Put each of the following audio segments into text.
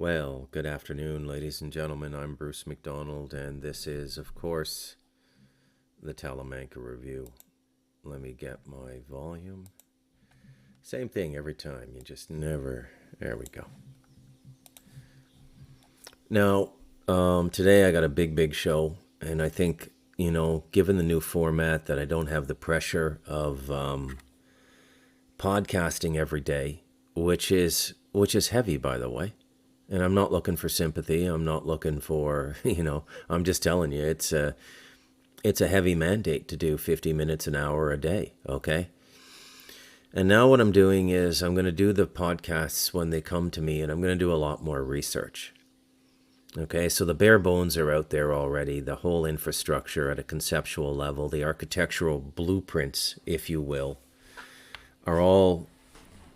Well, good afternoon, ladies and gentlemen. I'm Bruce McDonald, and this is, of course, the Talamanca Review. Let me get my volume. Same thing every time. You just never... There we go. Now, today I got a big show, and I think, given the new format, that I don't have the pressure of podcasting every day, which is heavy, by the way. And I'm not looking for sympathy. I'm not looking for, I'm just telling you, it's a heavy mandate to do 50 minutes an hour a day, okay? And now what I'm doing is I'm going to do the podcasts when they come to me, and I'm going to do a lot more research. Okay, so the bare bones are out there already, the whole infrastructure at a conceptual level, the architectural blueprints, if you will, are all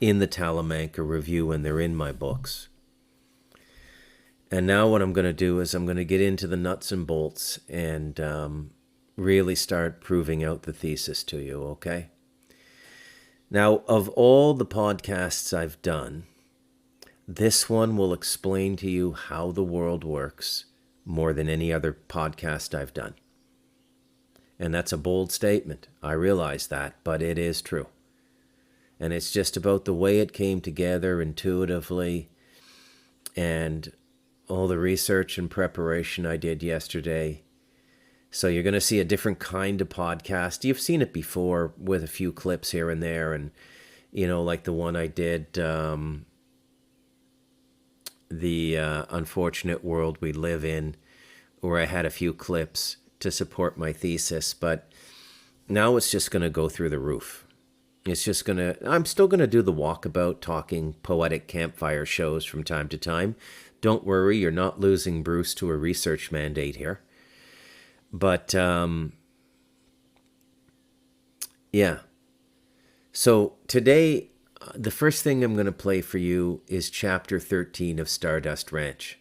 in the Talamanca Review, and they're in my books. And now what I'm going to do is I'm going to get into the nuts and bolts and really start proving out the thesis to you, okay? Now, of all the podcasts I've done, this one will explain to you how the world works more than any other podcast I've done. And that's a bold statement. I realize that, but it is true. And it's just about the way it came together intuitively and all the research and preparation I did yesterday. So you're going to see a different kind of podcast. You've seen it before with a few clips here and there. And, like the one I did, the unfortunate world we live in, where I had a few clips to support my thesis. But now it's just going to go through the roof. I'm still going to do the walkabout, talking poetic campfire shows from time to time. Don't worry, you're not losing Bruce to a research mandate here. But, yeah. So today, the first thing I'm going to play for you is Chapter 13 of Stardust Ranch.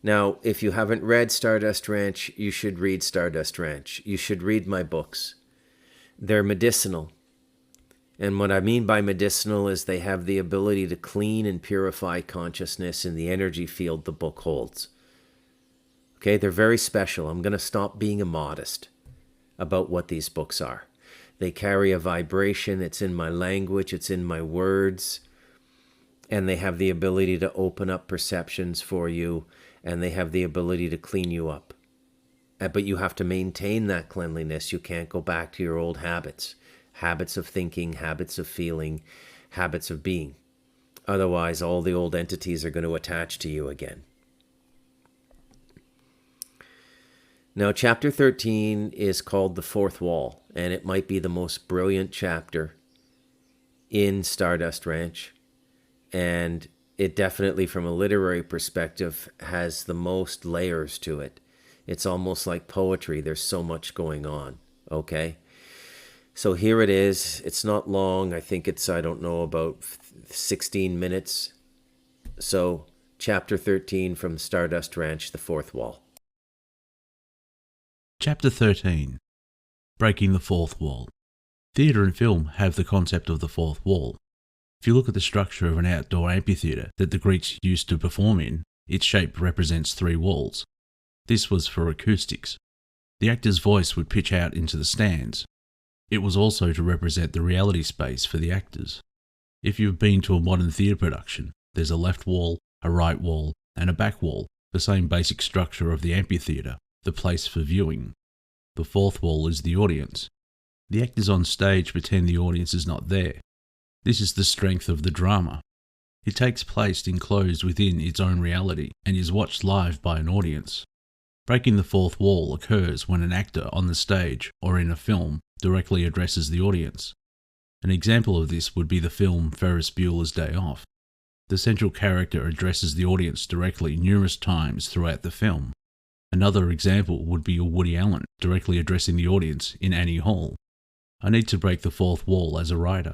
Now, if you haven't read Stardust Ranch, you should read Stardust Ranch. You should read my books. They're medicinal. And what I mean by medicinal is they have the ability to clean and purify consciousness in the energy field the book holds. Okay, they're very special. I'm going to stop being immodest about what these books are. They carry a vibration. It's in my language. It's in my words. And they have the ability to open up perceptions for you. And they have the ability to clean you up. But you have to maintain that cleanliness. You can't go back to your old habits. Habits of thinking, habits of feeling, habits of being. Otherwise, all the old entities are going to attach to you again. Now, Chapter 13 is called The Fourth Wall, and it might be the most brilliant chapter in Stardust Ranch. And it definitely, from a literary perspective, has the most layers to it. It's almost like poetry. There's so much going on, okay? So here it is. It's not long. I think it's, about 16 minutes. So, Chapter 13 from Stardust Ranch, The Fourth Wall. Chapter 13. Breaking the Fourth Wall. Theatre and film have the concept of the fourth wall. If you look at the structure of an outdoor amphitheatre that the Greeks used to perform in, its shape represents 3 walls. This was for acoustics. The actor's voice would pitch out into the stands. It was also to represent the reality space for the actors. If you've been to a modern theatre production, there's a left wall, a right wall, and a back wall, the same basic structure of the amphitheatre, the place for viewing. The fourth wall is the audience. The actors on stage pretend the audience is not there. This is the strength of the drama. It takes place enclosed within its own reality and is watched live by an audience. Breaking the fourth wall occurs when an actor on the stage or in a film directly addresses the audience. An example of this would be the film Ferris Bueller's Day Off. The central character addresses the audience directly numerous times throughout the film. Another example would be Woody Allen directly addressing the audience in Annie Hall. I need to break the fourth wall as a writer.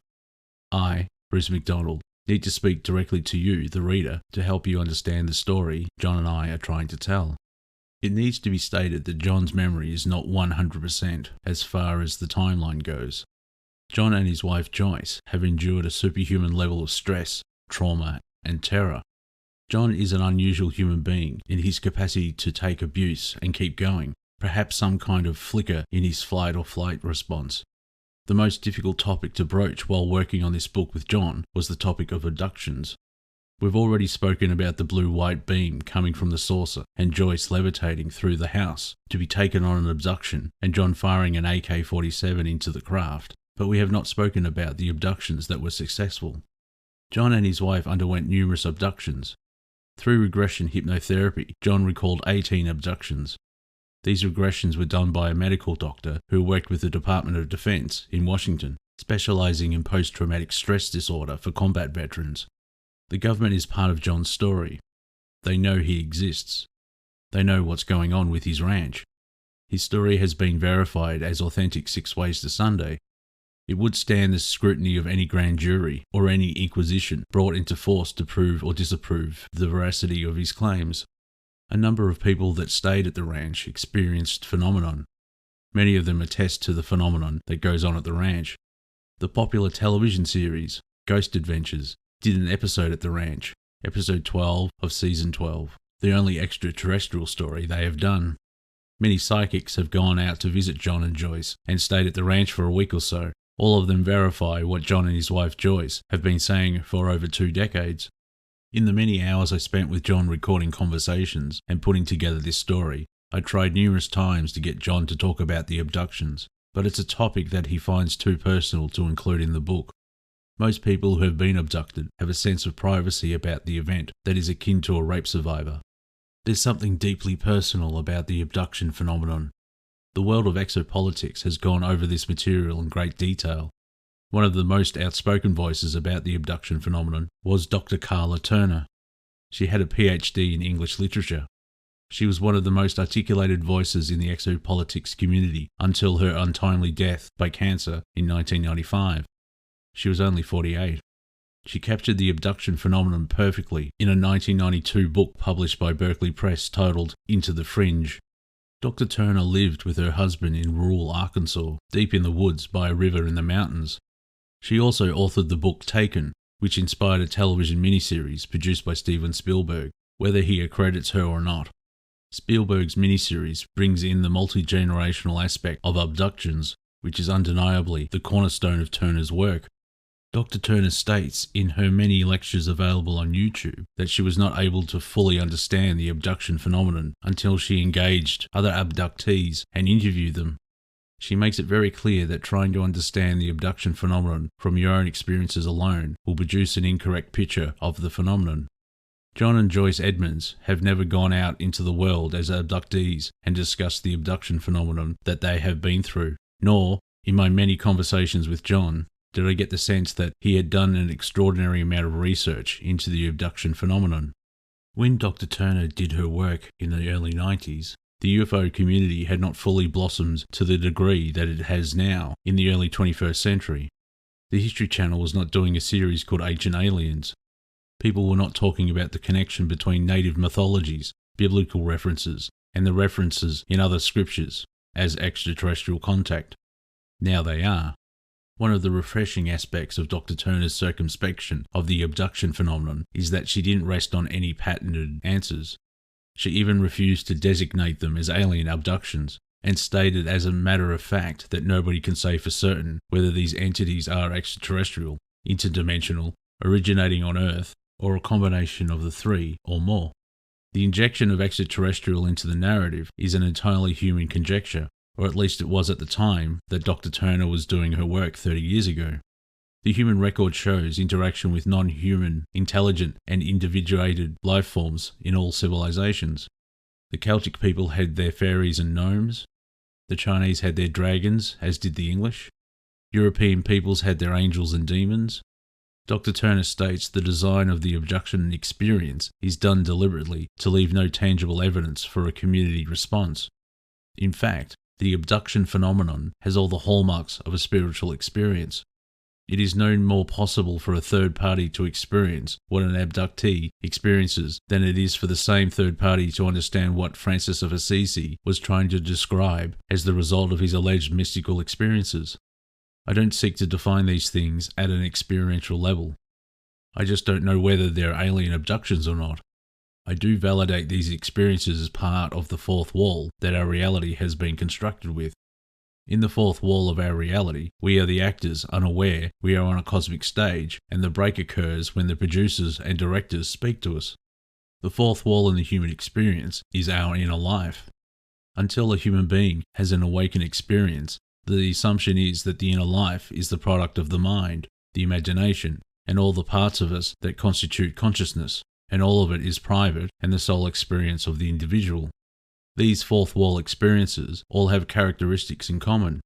I, Bruce McDonald, need to speak directly to you, the reader, to help you understand the story John and I are trying to tell. It needs to be stated that John's memory is not 100% as far as the timeline goes. John and his wife Joyce have endured a superhuman level of stress, trauma, and terror. John is an unusual human being in his capacity to take abuse and keep going, perhaps some kind of flicker in his fight or flight response. The most difficult topic to broach while working on this book with John was the topic of abductions. We've already spoken about the blue-white beam coming from the saucer and Joyce levitating through the house to be taken on an abduction and John firing an AK-47 into the craft, but we have not spoken about the abductions that were successful. John and his wife underwent numerous abductions. Through regression hypnotherapy, John recalled 18 abductions. These regressions were done by a medical doctor who worked with the Department of Defense in Washington, specializing in post-traumatic stress disorder for combat veterans. The government is part of John's story. They know he exists. They know what's going on with his ranch. His story has been verified as authentic 6 ways to Sunday. It would stand the scrutiny of any grand jury or any inquisition brought into force to prove or disapprove the veracity of his claims. A number of people that stayed at the ranch experienced phenomenon. Many of them attest to the phenomenon that goes on at the ranch. The popular television series, Ghost Adventures, did an episode at the ranch, episode 12 of season 12, the only extraterrestrial story they have done. Many psychics have gone out to visit John and Joyce and stayed at the ranch for a week or so. All of them verify what John and his wife Joyce have been saying for over 2 decades. In the many hours I spent with John recording conversations and putting together this story, I tried numerous times to get John to talk about the abductions, but it's a topic that he finds too personal to include in the book. Most people who have been abducted have a sense of privacy about the event that is akin to a rape survivor. There's something deeply personal about the abduction phenomenon. The world of exopolitics has gone over this material in great detail. One of the most outspoken voices about the abduction phenomenon was Dr. Carla Turner. She had a PhD in English literature. She was one of the most articulated voices in the exopolitics community until her untimely death by cancer in 1995. She was only 48. She captured the abduction phenomenon perfectly in a 1992 book published by Berkeley Press titled Into the Fringe. Dr. Turner lived with her husband in rural Arkansas, deep in the woods by a river in the mountains. She also authored the book Taken, which inspired a television miniseries produced by Steven Spielberg, whether he accredits her or not. Spielberg's miniseries brings in the multi-generational aspect of abductions, which is undeniably the cornerstone of Turner's work. Dr. Turner states in her many lectures available on YouTube that she was not able to fully understand the abduction phenomenon until she engaged other abductees and interviewed them. She makes it very clear that trying to understand the abduction phenomenon from your own experiences alone will produce an incorrect picture of the phenomenon. John and Joyce Edmonds have never gone out into the world as abductees and discussed the abduction phenomenon that they have been through, nor, in my many conversations with John, did I get the sense that he had done an extraordinary amount of research into the abduction phenomenon. When Dr. Turner did her work in the early 90s, the UFO community had not fully blossomed to the degree that it has now in the early 21st century. The History Channel was not doing a series called Ancient Aliens. People were not talking about the connection between native mythologies, biblical references, and the references in other scriptures as extraterrestrial contact. Now they are. One of the refreshing aspects of Dr. Turner's circumspection of the abduction phenomenon is that she didn't rest on any patented answers. She even refused to designate them as alien abductions, and stated as a matter of fact that nobody can say for certain whether these entities are extraterrestrial, interdimensional, originating on Earth, or a combination of the three or more. The injection of extraterrestrial into the narrative is an entirely human conjecture, or at least it was at the time that Dr. Turner was doing her work 30 years ago. The human record shows interaction with non-human, intelligent and individuated life forms in all civilizations. The Celtic people had their fairies and gnomes. The Chinese had their dragons, as did the English. European peoples had their angels and demons. Dr. Turner states the design of the abduction experience is done deliberately to leave no tangible evidence for a community response. In fact, the abduction phenomenon has all the hallmarks of a spiritual experience. It is no more possible for a third party to experience what an abductee experiences than it is for the same third party to understand what Francis of Assisi was trying to describe as the result of his alleged mystical experiences. I don't seek to define these things at an experiential level. I just don't know whether they're alien abductions or not. I do validate these experiences as part of the fourth wall that our reality has been constructed with. In the fourth wall of our reality, we are the actors, unaware we are on a cosmic stage, and the break occurs when the producers and directors speak to us. The fourth wall in the human experience is our inner life. Until a human being has an awakened experience, the assumption is that the inner life is the product of the mind, the imagination, and all the parts of us that constitute consciousness, and all of it is private and the sole experience of the individual. These fourth wall experiences all have characteristics in common.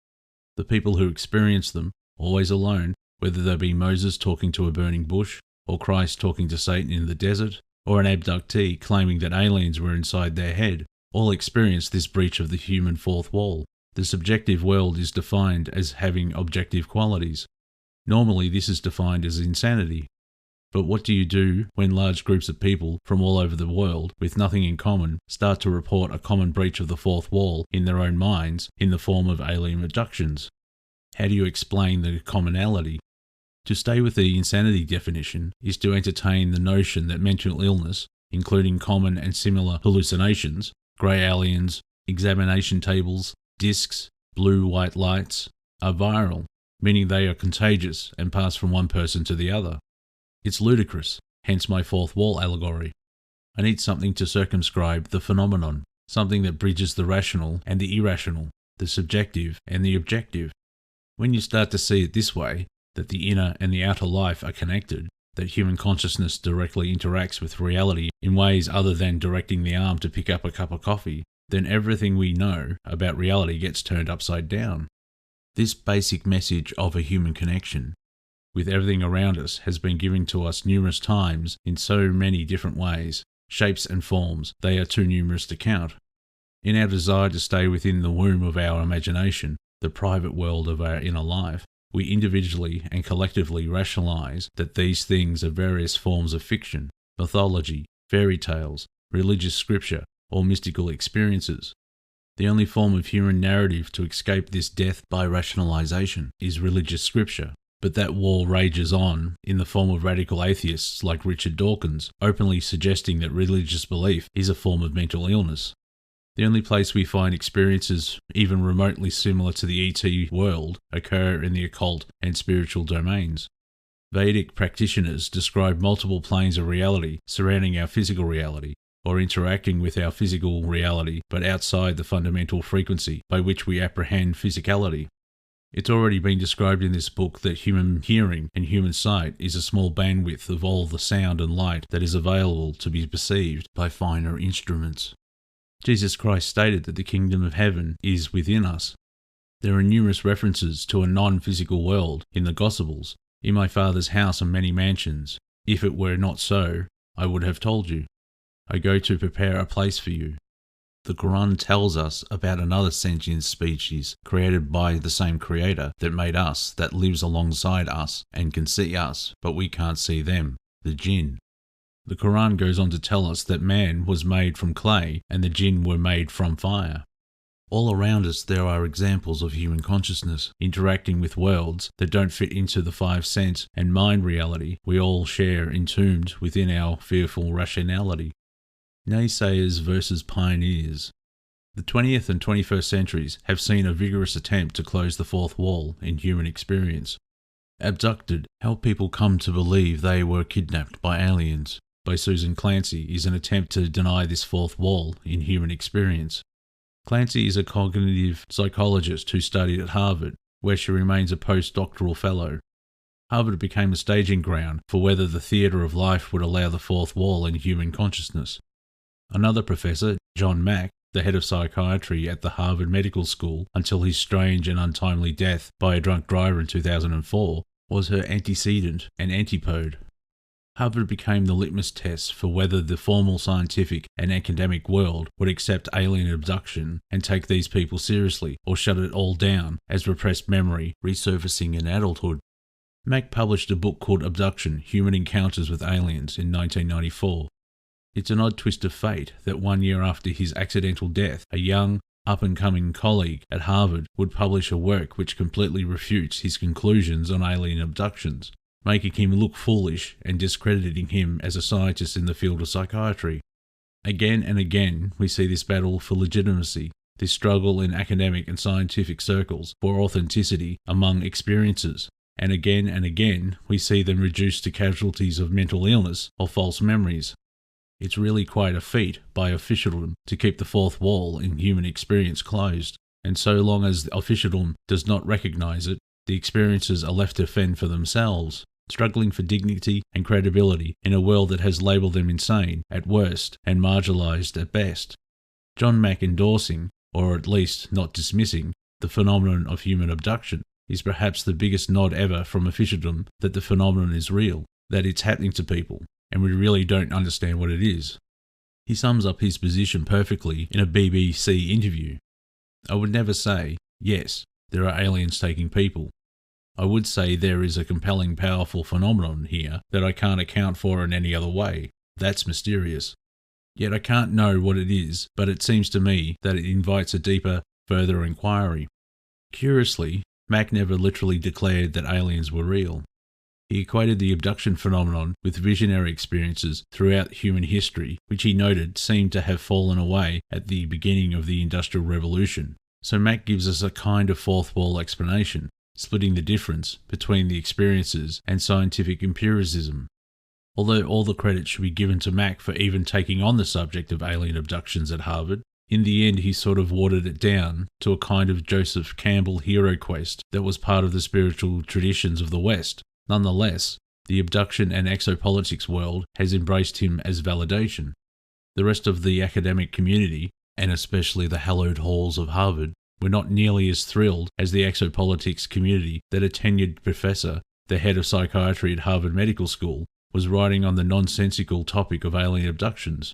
The people who experience them, always alone, whether they be Moses talking to a burning bush, or Christ talking to Satan in the desert, or an abductee claiming that aliens were inside their head, all experience this breach of the human fourth wall. The subjective world is defined as having objective qualities. Normally this is defined as insanity. But what do you do when large groups of people from all over the world with nothing in common start to report a common breach of the fourth wall in their own minds in the form of alien abductions? How do you explain the commonality? To stay with the insanity definition is to entertain the notion that mental illness, including common and similar hallucinations, grey aliens, examination tables, discs, blue-white lights, are viral, meaning they are contagious and pass from one person to the other. It's ludicrous, hence my fourth wall allegory. I need something to circumscribe the phenomenon, something that bridges the rational and the irrational, the subjective and the objective. When you start to see it this way, that the inner and the outer life are connected, that human consciousness directly interacts with reality in ways other than directing the arm to pick up a cup of coffee, then everything we know about reality gets turned upside down. This basic message of a human connection with everything around us has been given to us numerous times in so many different ways, shapes and forms, they are too numerous to count. In our desire to stay within the womb of our imagination, the private world of our inner life, we individually and collectively rationalize that these things are various forms of fiction, mythology, fairy tales, religious scripture, or mystical experiences. The only form of human narrative to escape this death by rationalization is religious scripture. But that war rages on in the form of radical atheists like Richard Dawkins, openly suggesting that religious belief is a form of mental illness. The only place we find experiences even remotely similar to the ET world occur in the occult and spiritual domains. Vedic practitioners describe multiple planes of reality surrounding our physical reality, or interacting with our physical reality but outside the fundamental frequency by which we apprehend physicality. It's already been described in this book that human hearing and human sight is a small bandwidth of all the sound and light that is available to be perceived by finer instruments. Jesus Christ stated that the kingdom of heaven is within us. There are numerous references to a non-physical world in the Gospels. In my Father's house are many mansions. If it were not so, I would have told you. I go to prepare a place for you. The Quran tells us about another sentient species created by the same creator that made us, that lives alongside us and can see us, but we can't see them, the jinn. The Quran goes on to tell us that man was made from clay and the jinn were made from fire. All around us there are examples of human consciousness interacting with worlds that don't fit into the 5 sense and mind reality we all share entombed within our fearful rationality. Naysayers versus pioneers. The 20th and 21st centuries have seen a vigorous attempt to close the fourth wall in human experience. Abducted, How People Come to Believe They Were Kidnapped by Aliens, by Susan Clancy, is an attempt to deny this fourth wall in human experience. Clancy is a cognitive psychologist who studied at Harvard, where she remains a postdoctoral fellow. Harvard became a staging ground for whether the theatre of life would allow the fourth wall in human consciousness. Another professor, John Mack, the head of psychiatry at the Harvard Medical School until his strange and untimely death by a drunk driver in 2004, was her antecedent and antipode. Harvard became the litmus test for whether the formal scientific and academic world would accept alien abduction and take these people seriously, or shut it all down as repressed memory resurfacing in adulthood. Mack published a book called Abduction: Human Encounters with Aliens in 1994. It's an odd twist of fate that 1 year after his accidental death, a young, up-and-coming colleague at Harvard would publish a work which completely refutes his conclusions on alien abductions, making him look foolish and discrediting him as a scientist in the field of psychiatry. Again and again, we see this battle for legitimacy, this struggle in academic and scientific circles for authenticity among experiences. And again, we see them reduced to casualties of mental illness or false memories. It's really quite a feat by officialdom to keep the fourth wall in human experience closed, and so long as officialdom does not recognise it, the experiences are left to fend for themselves, struggling for dignity and credibility in a world that has labelled them insane at worst and marginalised at best. John Mack endorsing, or at least not dismissing, the phenomenon of human abduction is perhaps the biggest nod ever from officialdom that the phenomenon is real, that it's happening to people, and we really don't understand what it is. He sums up his position perfectly in a BBC interview. I would never say, yes, there are aliens taking people. I would say there is a compelling, powerful phenomenon here that I can't account for in any other way. That's mysterious. Yet I can't know what it is, but it seems to me that it invites a deeper, further inquiry. Curiously, Mack never literally declared that aliens were real. He equated the abduction phenomenon with visionary experiences throughout human history, which he noted seemed to have fallen away at the beginning of the Industrial Revolution. So Mack gives us a kind of fourth wall explanation, splitting the difference between the experiences and scientific empiricism. Although all the credit should be given to Mack for even taking on the subject of alien abductions at Harvard, in the end he sort of watered it down to a kind of Joseph Campbell hero quest that was part of the spiritual traditions of the West. Nonetheless, the abduction and exopolitics world has embraced him as validation. The rest of the academic community, and especially the hallowed halls of Harvard, were not nearly as thrilled as the exopolitics community that a tenured professor, the head of psychiatry at Harvard Medical School, was writing on the nonsensical topic of alien abductions.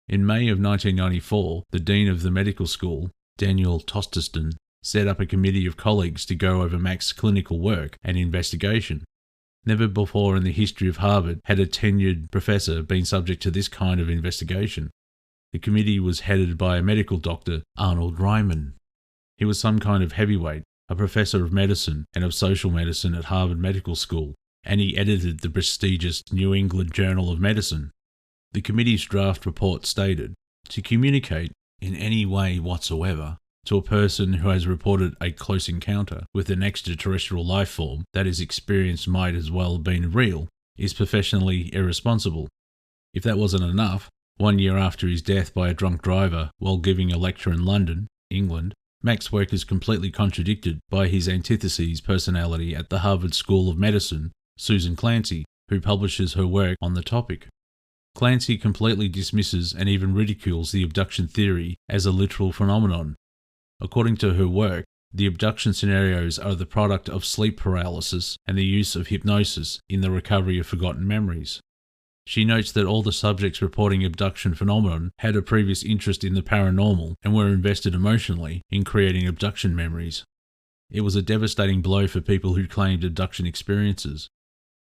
In May of 1994, the dean of the medical school, Daniel Tosteston, set up a committee of colleagues to go over Mack's clinical work and investigation. Never before in the history of Harvard had a tenured professor been subject to this kind of investigation. The committee was headed by a medical doctor, Arnold Ryman. He was some kind of heavyweight, a professor of medicine and of social medicine at Harvard Medical School, and he edited the prestigious New England Journal of Medicine. The committee's draft report stated, "To communicate, in any way whatsoever, to a person who has reported a close encounter with an extraterrestrial life form that his experience might as well have been real, is professionally irresponsible." If that wasn't enough, 1 year after his death by a drunk driver while giving a lecture in London, England, Mack's work is completely contradicted by his antithesis personality at the Harvard School of Medicine, Susan Clancy, who publishes her work on the topic. Clancy completely dismisses and even ridicules the abduction theory as a literal phenomenon. According to her work, the abduction scenarios are the product of sleep paralysis and the use of hypnosis in the recovery of forgotten memories. She notes that all the subjects reporting abduction phenomenon had a previous interest in the paranormal and were invested emotionally in creating abduction memories. It was a devastating blow for people who claimed abduction experiences.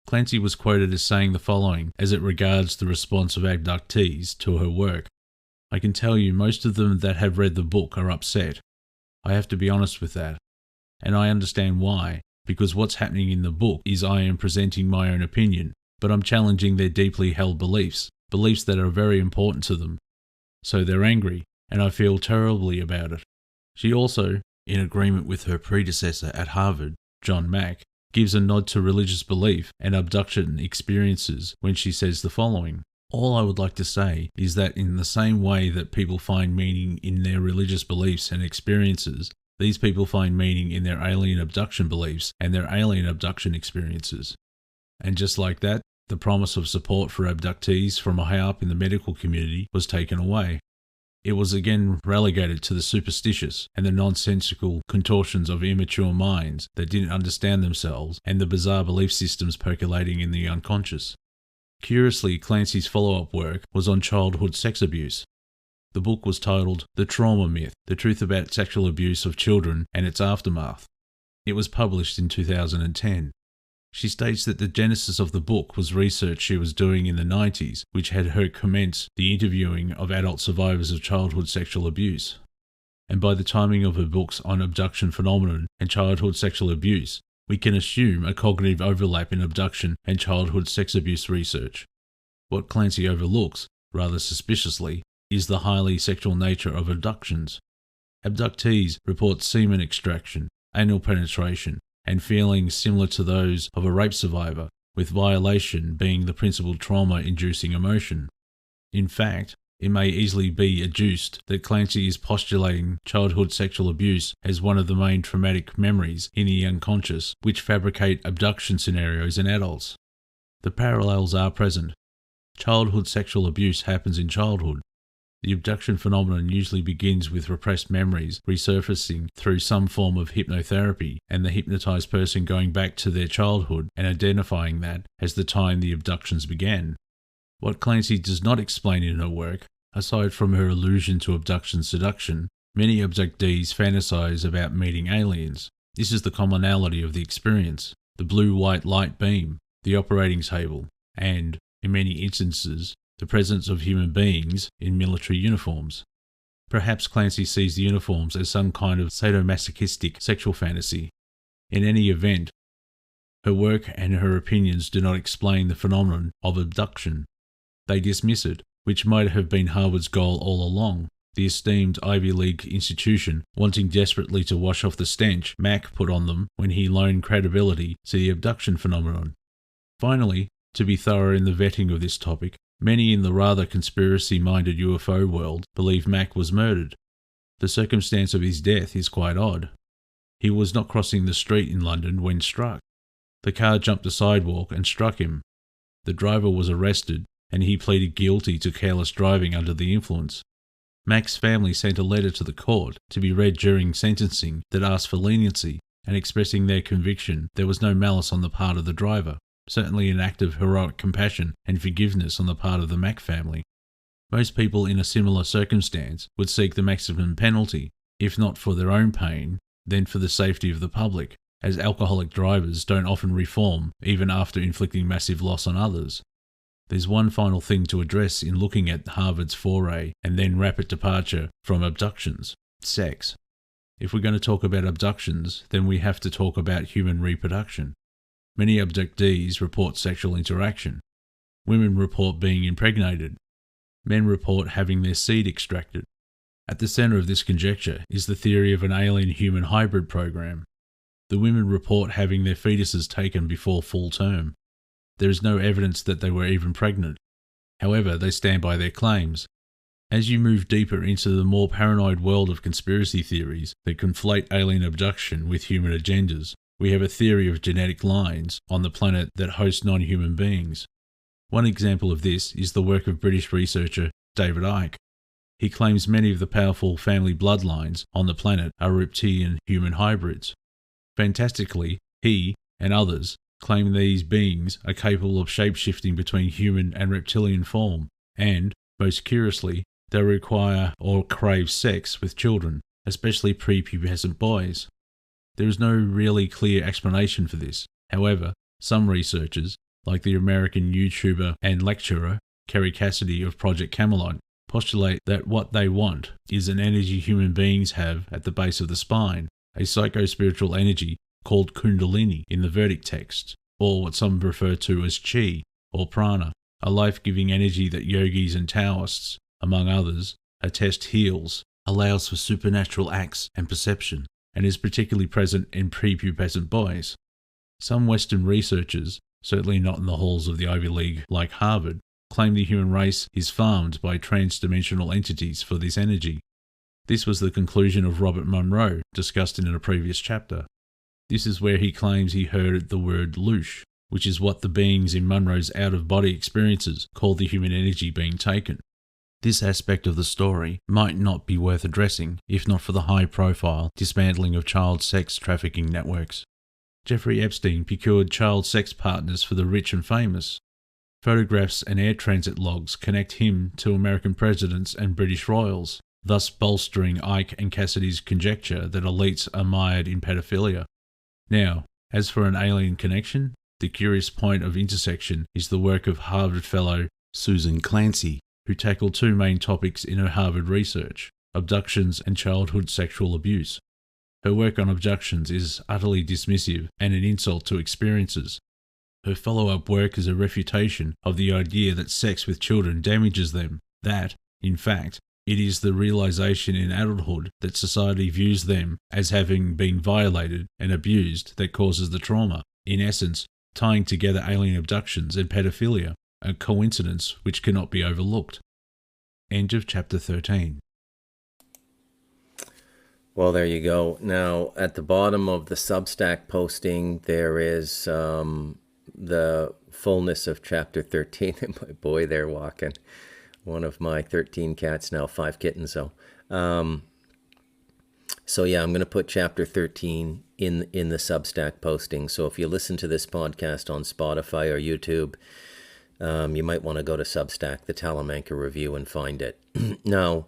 Clancy was quoted as saying the following as it regards the response of abductees to her work. "I can tell you most of them that have read the book are upset. I have to be honest with that. And I understand why, because what's happening in the book is I am presenting my own opinion, but I'm challenging their deeply held beliefs that are very important to them. So they're angry, and I feel terribly about it." She also, in agreement with her predecessor at Harvard, John Mack, gives a nod to religious belief and abduction experiences when she says the following: "All I would like to say is that in the same way that people find meaning in their religious beliefs and experiences, these people find meaning in their alien abduction beliefs and their alien abduction experiences." And just like that, the promise of support for abductees from high up in the medical community was taken away. It was again relegated to the superstitious and the nonsensical contortions of immature minds that didn't understand themselves and the bizarre belief systems percolating in the unconscious. Curiously, Clancy's follow-up work was on childhood sex abuse. The book was titled The Trauma Myth: The Truth About Sexual Abuse of Children and Its Aftermath. It was published in 2010. She states that the genesis of the book was research she was doing in the 90s, which had her commence the interviewing of adult survivors of childhood sexual abuse. And by the timing of her books on abduction phenomenon and childhood sexual abuse, we can assume a cognitive overlap in abduction and childhood sex abuse research. What Clancy overlooks, rather suspiciously, is the highly sexual nature of abductions. Abductees report semen extraction, anal penetration, and feelings similar to those of a rape survivor, with violation being the principal trauma-inducing emotion. In fact, it may easily be adduced that Clancy is postulating childhood sexual abuse as one of the main traumatic memories in the unconscious which fabricate abduction scenarios in adults. The parallels are present. Childhood sexual abuse happens in childhood. The abduction phenomenon usually begins with repressed memories resurfacing through some form of hypnotherapy, and the hypnotized person going back to their childhood and identifying that as the time the abductions began. What Clancy does not explain in her work, aside from her allusion to abduction seduction, many abductees fantasize about meeting aliens. This is the commonality of the experience: the blue-white light beam, the operating table, and, in many instances, the presence of human beings in military uniforms. Perhaps Clancy sees the uniforms as some kind of sadomasochistic sexual fantasy. In any event, her work and her opinions do not explain the phenomenon of abduction. They dismiss it, which might have been Harvard's goal all along, the esteemed Ivy League institution wanting desperately to wash off the stench Mack put on them when he loaned credibility to the abduction phenomenon. Finally, to be thorough in the vetting of this topic, many in the rather conspiracy-minded UFO world believe Mack was murdered. The circumstance of his death is quite odd. He was not crossing the street in London when struck. The car jumped the sidewalk and struck him. The driver was arrested, and he pleaded guilty to careless driving under the influence. Mack's family sent a letter to the court to be read during sentencing that asked for leniency and expressing their conviction there was no malice on the part of the driver, certainly an act of heroic compassion and forgiveness on the part of the Mack family. Most people in a similar circumstance would seek the maximum penalty, if not for their own pain, then for the safety of the public, as alcoholic drivers don't often reform even after inflicting massive loss on others. There's one final thing to address in looking at Harvard's foray and then rapid departure from abductions: sex. If we're going to talk about abductions, then we have to talk about human reproduction. Many abductees report sexual interaction. Women report being impregnated. Men report having their seed extracted. At the center of this conjecture is the theory of an alien-human hybrid program. The women report having their fetuses taken before full term. There is no evidence that they were even pregnant. However, they stand by their claims. As you move deeper into the more paranoid world of conspiracy theories that conflate alien abduction with human agendas, we have a theory of genetic lines on the planet that host non-human beings. One example of this is the work of British researcher David Icke. He claims many of the powerful family bloodlines on the planet are reptilian-human hybrids. Fantastically, he and others claim these beings are capable of shape-shifting between human and reptilian form, and, most curiously, they require or crave sex with children, especially prepubescent boys. There is no really clear explanation for this. However, some researchers, like the American YouTuber and lecturer Kerry Cassidy of Project Camelot, postulate that what they want is an energy human beings have at the base of the spine, a psycho-spiritual energy called Kundalini in the Vedic text, or what some refer to as Chi or Prana, a life-giving energy that yogis and Taoists, among others, attest heals, allows for supernatural acts and perception, and is particularly present in prepubescent boys. Some Western researchers, certainly not in the halls of the Ivy League like Harvard, claim the human race is farmed by trans-dimensional entities for this energy. This was the conclusion of Robert Monroe, discussed in a previous chapter. This is where he claims he heard the word loosh, which is what the beings in Monroe's out-of-body experiences call the human energy being taken. This aspect of the story might not be worth addressing if not for the high-profile dismantling of child sex trafficking networks. Jeffrey Epstein procured child sex partners for the rich and famous. Photographs and air transit logs connect him to American presidents and British royals, thus bolstering Icke and Cassidy's conjecture that elites are mired in pedophilia. Now, as for an alien connection, the curious point of intersection is the work of Harvard fellow Susan Clancy, who tackled two main topics in her Harvard research: abductions and childhood sexual abuse. Her work on abductions is utterly dismissive and an insult to experiences. Her follow-up work is a refutation of the idea that sex with children damages them, that, In fact, it is the realization in adulthood that society views them as having been violated and abused that causes the trauma. In essence, tying together alien abductions and pedophilia, a coincidence which cannot be overlooked. End of chapter 13. Well, there you go. Now, at the bottom of the Substack posting, there is the fullness of chapter 13. And my boy there walking. One of my 13 cats, now 5 kittens, though. So yeah, I'm going to put chapter 13 in the Substack posting. So if you listen to this podcast on Spotify or YouTube, you might want to go to Substack, the Talamanca Review, and find it. Now,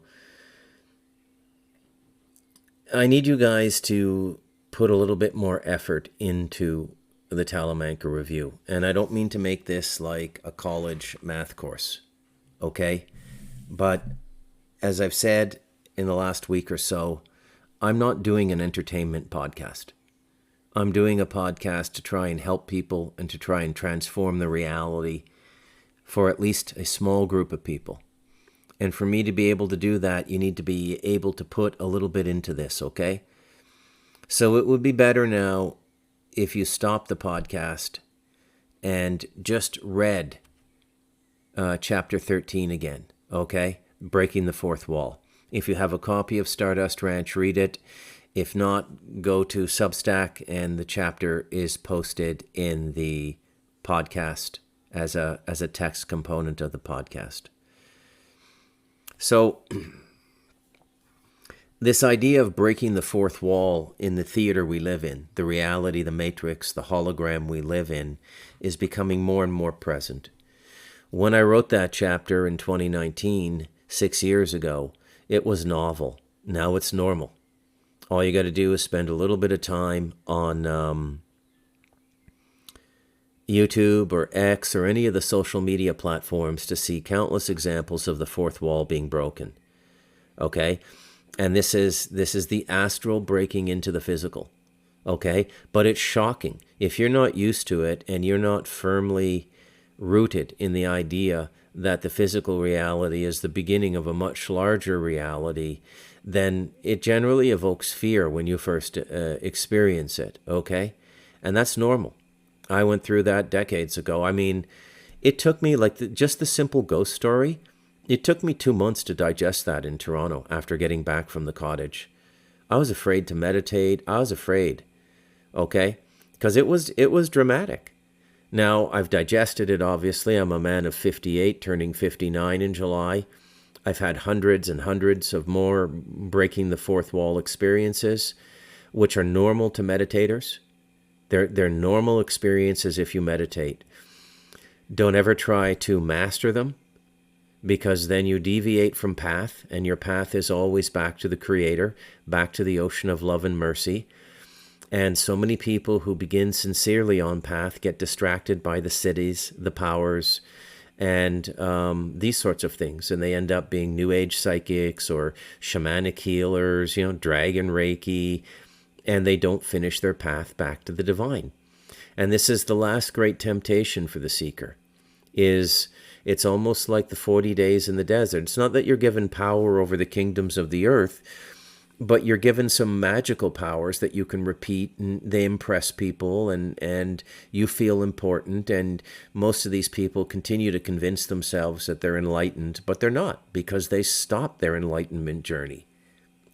I need you guys to put a little bit more effort into the Talamanca Review. And I don't mean to make this like a college math course, okay? But as I've said in the last week or so, I'm not doing an entertainment podcast. I'm doing a podcast to try and help people and to try and transform the reality for at least a small group of people. And for me to be able to do that, you need to be able to put a little bit into this, okay? So it would be better now if you stop the podcast and just read chapter 13 again, okay? Breaking the Fourth Wall. If you have a copy of Stardust Ranch, read it. If not, go to Substack, and the chapter is posted in the podcast as a text component of the podcast. So this idea of breaking the fourth wall in the theater we live in, the reality, the matrix, the hologram we live in, is becoming more and more present. When I wrote that chapter in 2019, 6 years ago, it was novel. Now it's normal. All you got to do is spend a little bit of time on YouTube or X or any of the social media platforms to see countless examples of the fourth wall being broken. Okay? And this is the astral breaking into the physical. Okay? But it's shocking. If you're not used to it and you're not firmly rooted in the idea that the physical reality is the beginning of a much larger reality, then it generally evokes fear when you first experience it. Okay? And that's normal. I went through that decades ago. I mean, it took me, just the simple ghost story, it took me 2 months to digest that in Toronto after getting back from the cottage. I was afraid to meditate. I was afraid, okay? Because it was dramatic. Now, I've digested it, obviously. I'm a man of 58, turning 59 in July. I've had hundreds and hundreds of more breaking the fourth wall experiences, which are normal to meditators. They're normal experiences if you meditate. Don't ever try to master them, because then you deviate from path, and your path is always back to the Creator, back to the ocean of love and mercy. And so many people who begin sincerely on path get distracted by the cities, the powers, and these sorts of things. And they end up being New Age psychics or shamanic healers, dragon Reiki, and they don't finish their path back to the divine. And this is the last great temptation for the seeker. It's almost like the 40 days in the desert. It's not that you're given power over the kingdoms of the earth, but you're given some magical powers that you can repeat, and they impress people, and you feel important. And most of these people continue to convince themselves that they're enlightened, but they're not, because they stopped their enlightenment journey.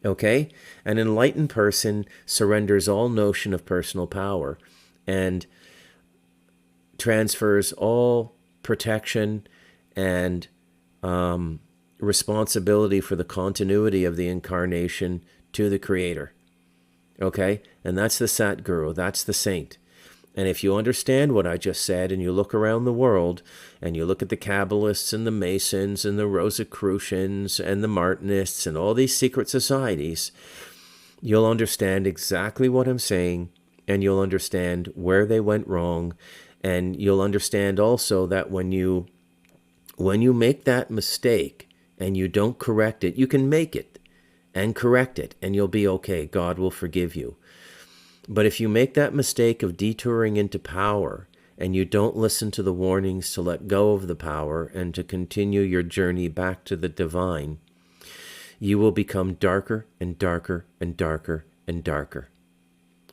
Okay? An enlightened person surrenders all notion of personal power and transfers all protection and responsibility for the continuity of the incarnation to the Creator. Okay? And that's the Satguru, that's the saint. And if you understand what I just said, and you look around the world, and you look at the Kabbalists and the Masons and the Rosicrucians and the Martinists and all these secret societies, you'll understand exactly what I'm saying, and you'll understand where they went wrong, and you'll understand also that when you make that mistake and you don't correct it, you can make it and correct it, and you'll be okay. God will forgive you. But if you make that mistake of detouring into power and you don't listen to the warnings to let go of the power and to continue your journey back to the divine, you will become darker and darker and darker and darker.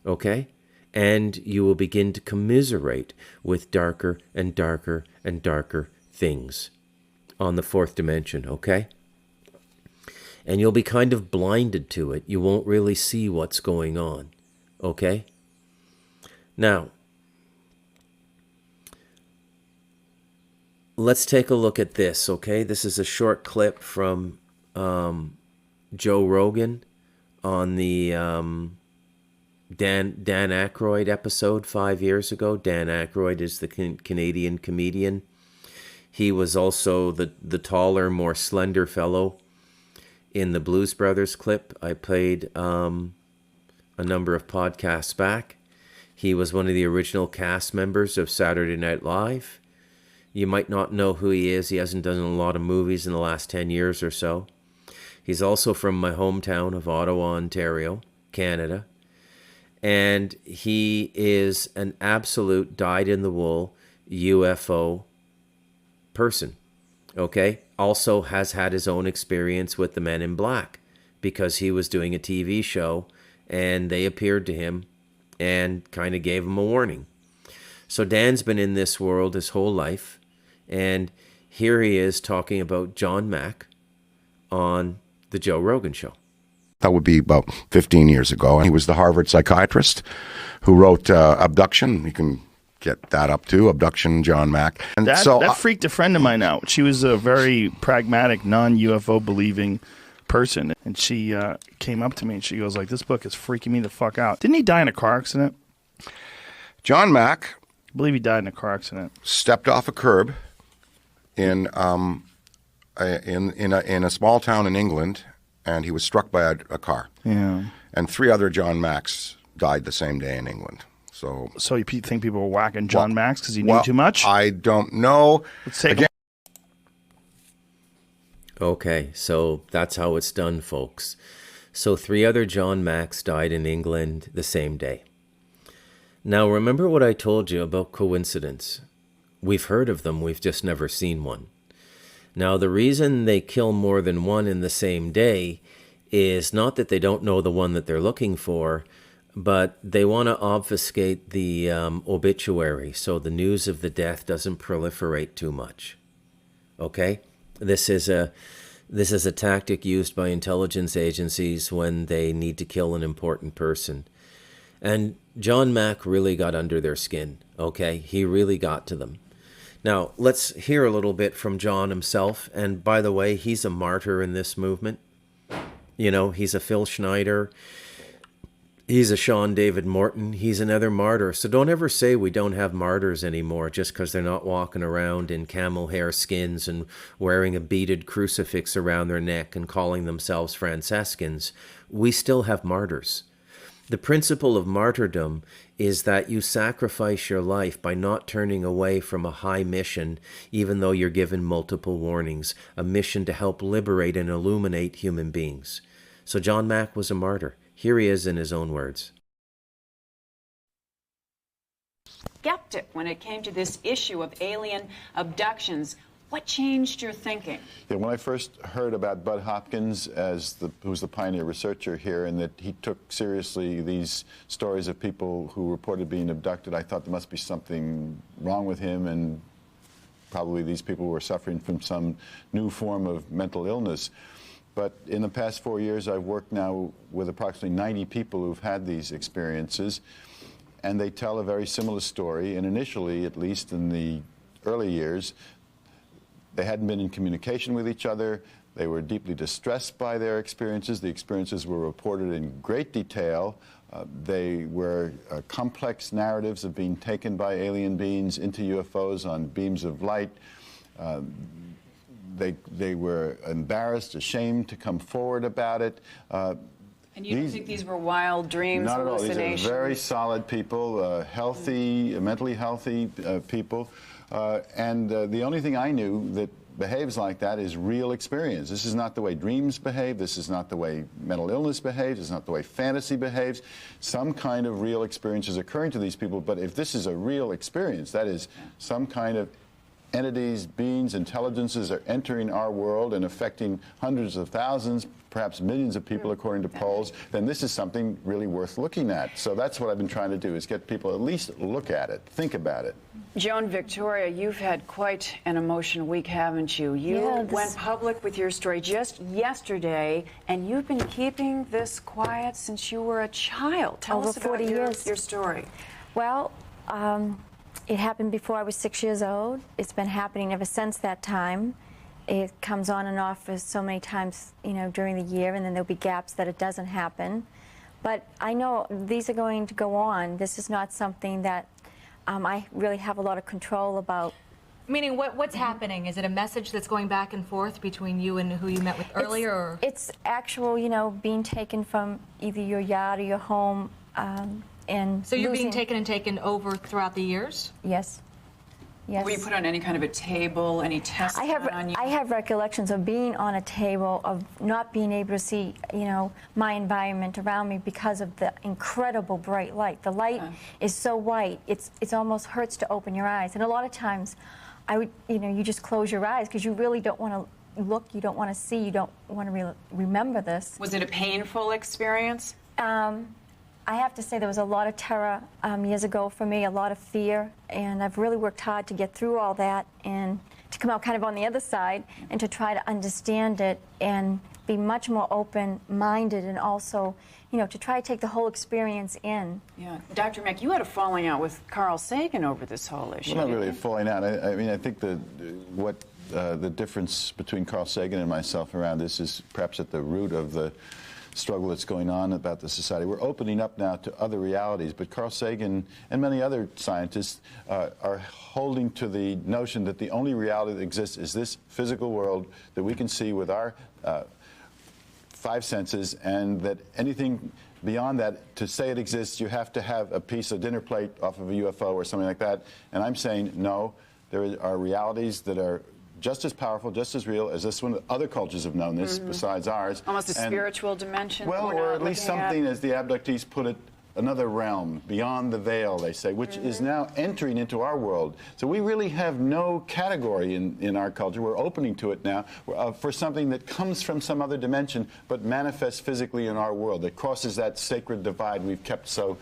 Okay? And you will begin to commiserate with darker and darker and darker things on the fourth dimension, okay? And you'll be kind of blinded to it. You won't really see what's going on, okay? Now, let's take a look at this, okay? This is a short clip from Joe Rogan on the Dan Aykroyd episode 5 years ago. Dan Aykroyd is the Canadian comedian. He was also the taller, more slender fellow in the Blues Brothers clip I played a number of podcasts back. He was one of the original cast members of Saturday Night Live. You might not know who he is. He hasn't done a lot of movies in the last 10 years or so. He's also from my hometown of Ottawa, Ontario, Canada. And he is an absolute dyed-in-the-wool UFO person, okay? Also has had his own experience with the Men in Black because he was doing a TV show and they appeared to him and kind of gave him a warning. So Dan's been in this world his whole life, and here he is talking about John Mack on the Joe Rogan Show. That would be about 15 years ago. And he was the Harvard psychiatrist who wrote Abduction. You can get that up too, Abduction, John Mack. And that freaked a friend of mine out. She was a very pragmatic, non-UFO believing person. And she came up to me and she goes like, this book is freaking me the fuck out. Didn't he die in a car accident? John Mack, I believe he died in a car accident. Stepped off a curb in a small town in England, and he was struck by a car. Yeah. And 3 other John Macks died the same day in England. So you think people were whacking John Macks because he knew too much? I don't know. Let's take again. Okay, so that's how it's done, folks. So 3 other John Macks died in England the same day. Now, remember what I told you about coincidence. We've heard of them, we've just never seen one. Now, the reason they kill more than one in the same day is not that they don't know the one that they're looking for, but they want to obfuscate the obituary so the news of the death doesn't proliferate too much. Okay? This is a tactic used by intelligence agencies when they need to kill an important person. And John Mack really got under their skin, okay? He really got to them. Now, let's hear a little bit from John himself. And by the way, he's a martyr in this movement. You know, he's a Phil Schneider. He's a Sean David Morton. He's another martyr. So don't ever say we don't have martyrs anymore just because they're not walking around in camel hair skins and wearing a beaded crucifix around their neck and calling themselves Franciscans. We still have martyrs. The principle of martyrdom is that you sacrifice your life by not turning away from a high mission, even though you're given multiple warnings, a mission to help liberate and illuminate human beings. So John Mack was a martyr. Here he is in his own words. Skeptic when it came to this issue of alien abductions. What changed your thinking? Yeah, when I first heard about Bud Hopkins, who was the pioneer researcher here, and that he took seriously these stories of people who reported being abducted, I thought there must be something wrong with him, and probably these people were suffering from some new form of mental illness. But in the past 4 years, I've worked now with approximately 90 people who've had these experiences, and they tell a very similar story. And initially, at least in the early years, they hadn't been in communication with each other. They were deeply distressed by their experiences. The experiences were reported in great detail. They were complex narratives of being taken by alien beings into UFOs on beams of light. They were embarrassed, ashamed to come forward about it. And you don't think these were wild dreams, not hallucinations? Not at all. These are very solid people, healthy, mentally healthy people. And the only thing I knew that behaves like that is real experience. This is not the way dreams behave. This is not the way mental illness behaves. It's not the way fantasy behaves. Some kind of real experience is occurring to these people, but if this is a real experience, that is some kind of entities, beings, intelligences are entering our world and affecting hundreds of thousands, perhaps millions of people according to polls, then this is something really worth looking at. So that's what I've been trying to do, is get people at least look at it, think about it. Joan Victoria, you've had quite an emotional week, haven't you? You went public with your story just yesterday, and you've been keeping this quiet since you were a child. Tell us about 40 years. Your story. Well, it happened before I was 6 years old. It's been happening ever since that time. It comes on and off for so many times, you know, during the year, and then there'll be gaps that it doesn't happen. But I know these are going to go on. This is not something that I really have a lot of control about. Meaning, what's happening? Is it a message that's going back and forth between you and who you met with earlier? Or? It's actual, you know, being taken from either your yard or your home. And so you're being taken over throughout the years? Yes. Yes. Were you put on any kind of a table, any tests on you? I have recollections of being on a table, of not being able to see, you know, my environment around me because of the incredible bright light. The light is so white, it's almost hurts to open your eyes. And a lot of times, you just close your eyes because you really don't want to look, you don't want to see, you don't want to remember this. Was it a painful experience? I have to say there was a lot of terror years ago for me, a lot of fear, and I've really worked hard to get through all that and to come out kind of on the other side and to try to understand it and be much more open-minded, and also, you know, to try to take the whole experience in. Yeah. Dr. Mack, you had a falling out with Carl Sagan over this whole issue. Well, not really a falling out. I mean, I think the difference between Carl Sagan and myself around this is perhaps at the root of the struggle that's going on about the society. We're opening up now to other realities, but Carl Sagan and many other scientists are holding to the notion that the only reality that exists is this physical world that we can see with our five senses, and that anything beyond that, to say it exists, you have to have a piece of dinner plate off of a UFO or something like that. And I'm saying, no, there are realities that are just as powerful, just as real as this one. Other cultures have known this besides ours. Almost a spiritual dimension. Well, or at least something, as the abductees put it, another realm, beyond the veil, they say, which is now entering into our world. So we really have no category in our culture. We're opening to it now for something that comes from some other dimension, but manifests physically in our world, that crosses that sacred divide we've kept so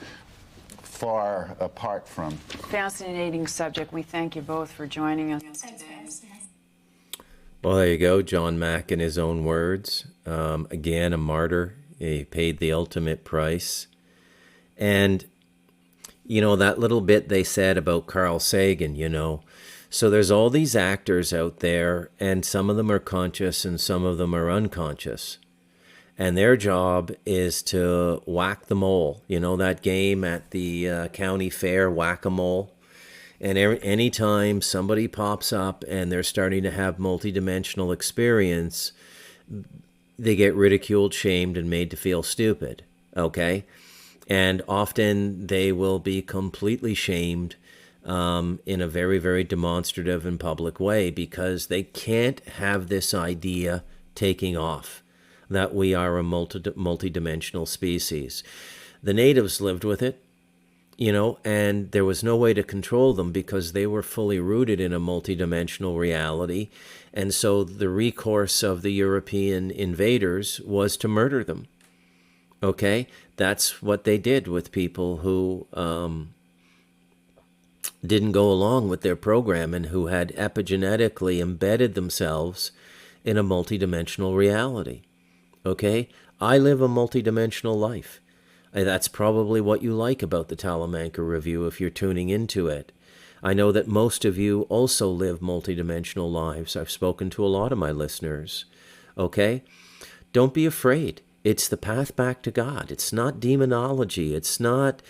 far apart from. Fascinating subject. We thank you both for joining us today. Well, there you go, John Mack in his own words. Again, a martyr. He paid the ultimate price. And, you know, that little bit they said about Carl Sagan, you know. So there's all these actors out there, and some of them are conscious and some of them are unconscious. And their job is to whack the mole. You know, that game at the county fair, whack-a-mole? And anytime somebody pops up and they're starting to have multidimensional experience, they get ridiculed, shamed, and made to feel stupid, okay? And often they will be completely shamed in a very, very demonstrative and public way, because they can't have this idea taking off that we are a multidimensional species. The natives lived with it. You know, and there was no way to control them because they were fully rooted in a multidimensional reality. And so the recourse of the European invaders was to murder them. Okay? That's what they did with people who didn't go along with their program and who had epigenetically embedded themselves in a multidimensional reality. Okay? I live a multidimensional life. That's probably what you like about the Talamanca Review if you're tuning into it. I know that most of you also live multidimensional lives. I've spoken to a lot of my listeners. Okay? Don't be afraid. It's the path back to God. It's not demonology. It's not...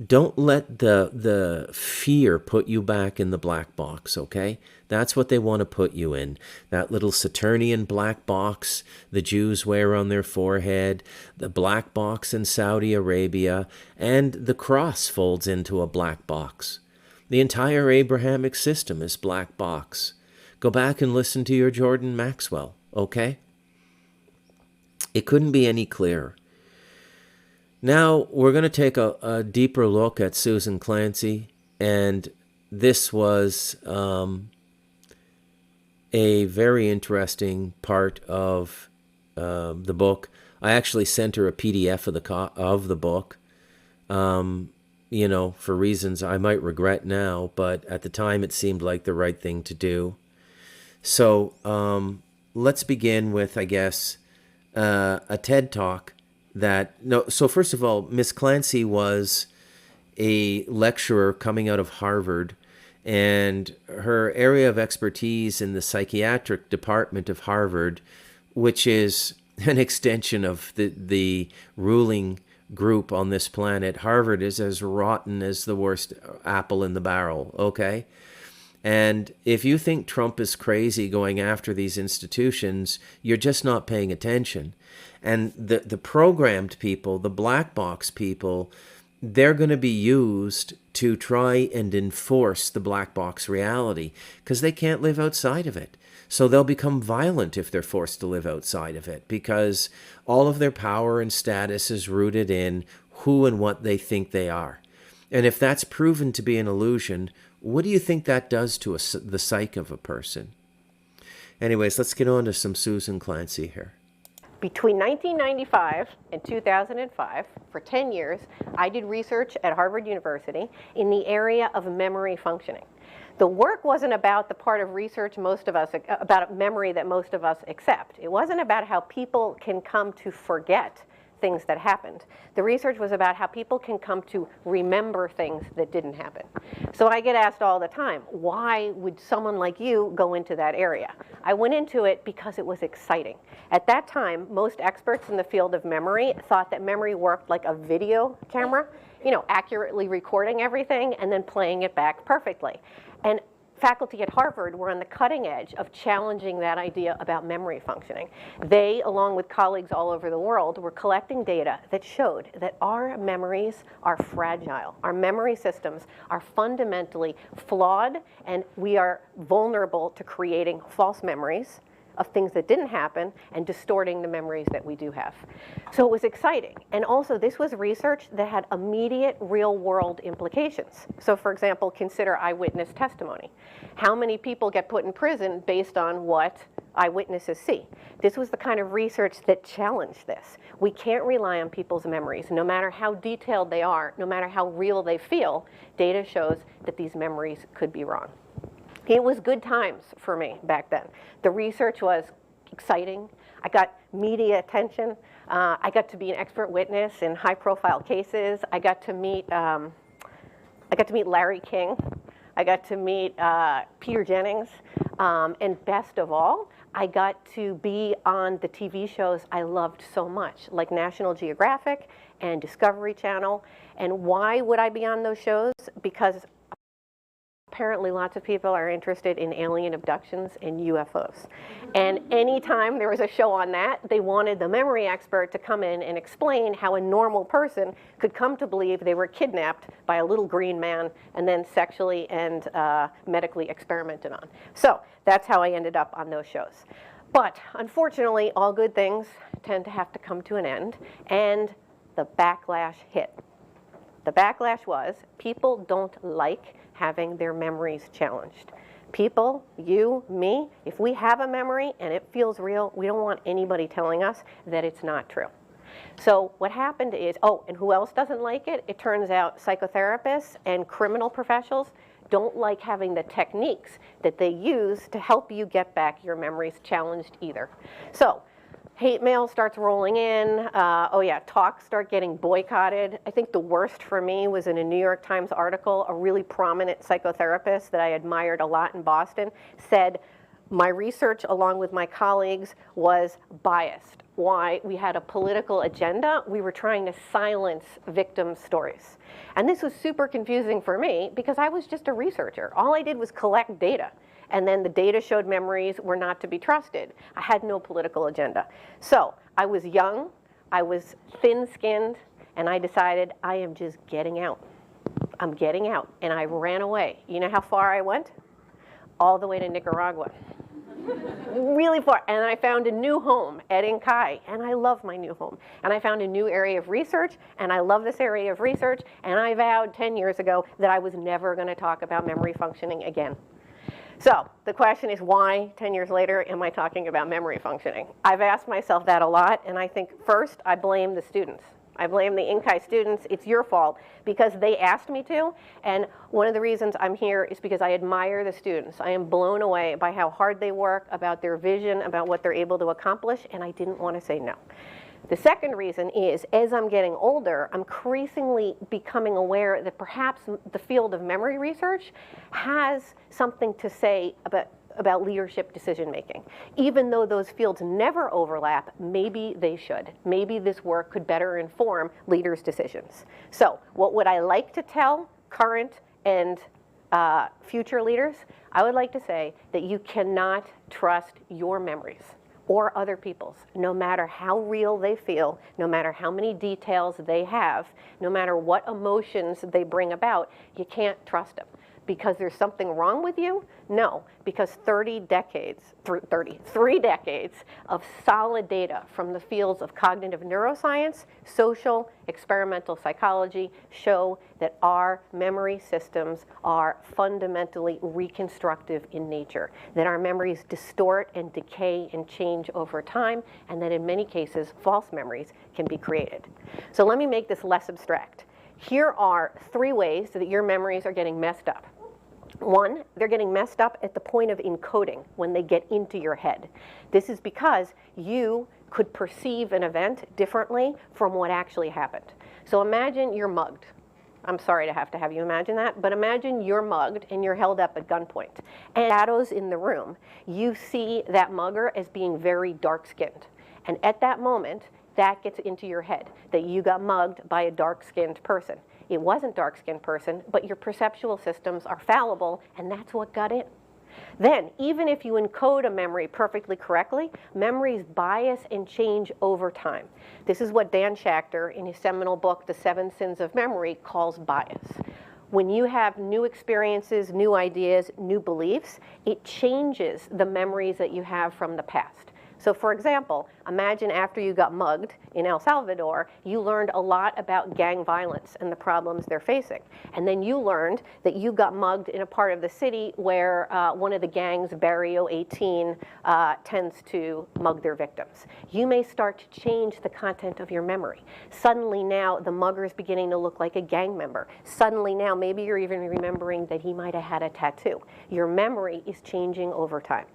Don't let the fear put you back in the black box, okay? That's what they want to put you in. That little Saturnian black box the Jews wear on their forehead, the black box in Saudi Arabia, and the cross folds into a black box. The entire Abrahamic system is black box. Go back and listen to your Jordan Maxwell, okay? It couldn't be any clearer. Now we're going to take a deeper look at Susan Clancy, and this was a very interesting part of the book. I actually sent her a PDF of the book, you know, for reasons I might regret now, but at the time it seemed like the right thing to do. So let's begin with, I guess, a TED Talk so first of all, Miss Clancy was a lecturer coming out of Harvard, and her area of expertise in the psychiatric department of Harvard, which is an extension of the ruling group on this planet. Harvard is as rotten as the worst apple in the barrel, okay? And if you think Trump is crazy going after these institutions, you're just not paying attention. And the programmed people, the black box people, they're going to be used to try and enforce the black box reality because they can't live outside of it. So they'll become violent if they're forced to live outside of it, because all of their power and status is rooted in who and what they think they are. And if that's proven to be an illusion, what do you think that does to the psyche of a person? Anyways, let's get on to some Susan Clancy here. Between 1995 and 2005, for 10 years, I did research at Harvard University in the area of memory functioning. The work wasn't about the part of research about memory that most of us accept. It wasn't about how people can come to forget things that happened. The research was about how people can come to remember things that didn't happen. So I get asked all the time, why would someone like you go into that area? I went into it because it was exciting. At that time, most experts in the field of memory thought that memory worked like a video camera, you know, accurately recording everything and then playing it back perfectly. And faculty at Harvard were on the cutting edge of challenging that idea about memory functioning. They, along with colleagues all over the world, were collecting data that showed that our memories are fragile. Our memory systems are fundamentally flawed, and we are vulnerable to creating false memories of things that didn't happen and distorting the memories that we do have. So it was exciting. And also, this was research that had immediate real-world implications. So for example, consider eyewitness testimony. How many people get put in prison based on what eyewitnesses see? This was the kind of research that challenged this. We can't rely on people's memories. No matter how detailed they are, no matter how real they feel, data shows that these memories could be wrong. It was good times for me back then. The research was exciting. I got media attention. I got to be an expert witness in high-profile cases. I got to meet Larry King. I got to meet Peter Jennings. And best of all, I got to be on the TV shows I loved so much, like National Geographic and Discovery Channel. And why would I be on those shows? Because apparently lots of people are interested in alien abductions and UFOs. And anytime there was a show on that, they wanted the memory expert to come in and explain how a normal person could come to believe they were kidnapped by a little green man and then sexually and medically experimented on. So that's how I ended up on those shows. But unfortunately, all good things tend to have to come to an end, and the backlash hit. The backlash was people don't like having their memories challenged. People, you, me, if we have a memory and it feels real, we don't want anybody telling us that it's not true. So what happened is, and who else doesn't like it? It turns out psychotherapists and criminal professionals don't like having the techniques that they use to help you get back your memories challenged either. So hate mail starts rolling in. Talks start getting boycotted. I think the worst for me was in a New York Times article, a really prominent psychotherapist that I admired a lot in Boston said, my research along with my colleagues was biased. Why? We had a political agenda. We were trying to silence victim stories. And this was super confusing for me because I was just a researcher. All I did was collect data. And then the data showed memories were not to be trusted. I had no political agenda. So I was young, I was thin-skinned, and I decided I am just getting out. I'm getting out, and I ran away. You know how far I went? all the way to Nicaragua. Really far. And I found a new home at Inkai, and I love my new home. And I found a new area of research, and I love this area of research, and I vowed 10 years ago that I was never going to talk about memory functioning again. So the question is, why 10 years later am I talking about memory functioning? I've asked myself that a lot, and I think first I blame the students. I blame the Inkai students. It's your fault because they asked me to, and one of the reasons I'm here is because I admire the students. I am blown away by how hard they work, about their vision, about what they're able to accomplish, and I didn't want to say no. The second reason is, as I'm getting older, I'm increasingly becoming aware that perhaps the field of memory research has something to say about leadership decision making. Even though those fields never overlap, maybe they should. Maybe this work could better inform leaders' decisions. So what would I like to tell current and future leaders? I would like to say that you cannot trust your memories or other people's, no matter how real they feel, no matter how many details they have, no matter what emotions they bring about, you can't trust them. Because there's something wrong with you? No, because 3 decades of solid data from the fields of cognitive neuroscience, social, experimental psychology show that our memory systems are fundamentally reconstructive in nature, that our memories distort and decay and change over time, and that in many cases, false memories can be created. So let me make this less abstract. Here are 3 ways that your memories are getting messed up. 1, they're getting messed up at the point of encoding, when they get into your head. This is because you could perceive an event differently from what actually happened. So imagine you're mugged. I'm sorry to have you imagine that, but imagine you're mugged and you're held up at gunpoint. And shadows in the room, you see that mugger as being very dark-skinned. And at that moment, that gets into your head, that you got mugged by a dark-skinned person. It wasn't dark-skinned person, but your perceptual systems are fallible, and that's what got in. Then, even if you encode a memory perfectly correctly, memories bias and change over time. This is what Dan Schachter, in his seminal book, The 7 Sins of Memory, calls bias. When you have new experiences, new ideas, new beliefs, it changes the memories that you have from the past. So for example, imagine after you got mugged in El Salvador, you learned a lot about gang violence and the problems they're facing. And then you learned that you got mugged in a part of the city where one of the gangs, Barrio 18, tends to mug their victims. You may start to change the content of your memory. Suddenly now the mugger is beginning to look like a gang member. Suddenly now maybe you're even remembering that he might have had a tattoo. Your memory is changing over time.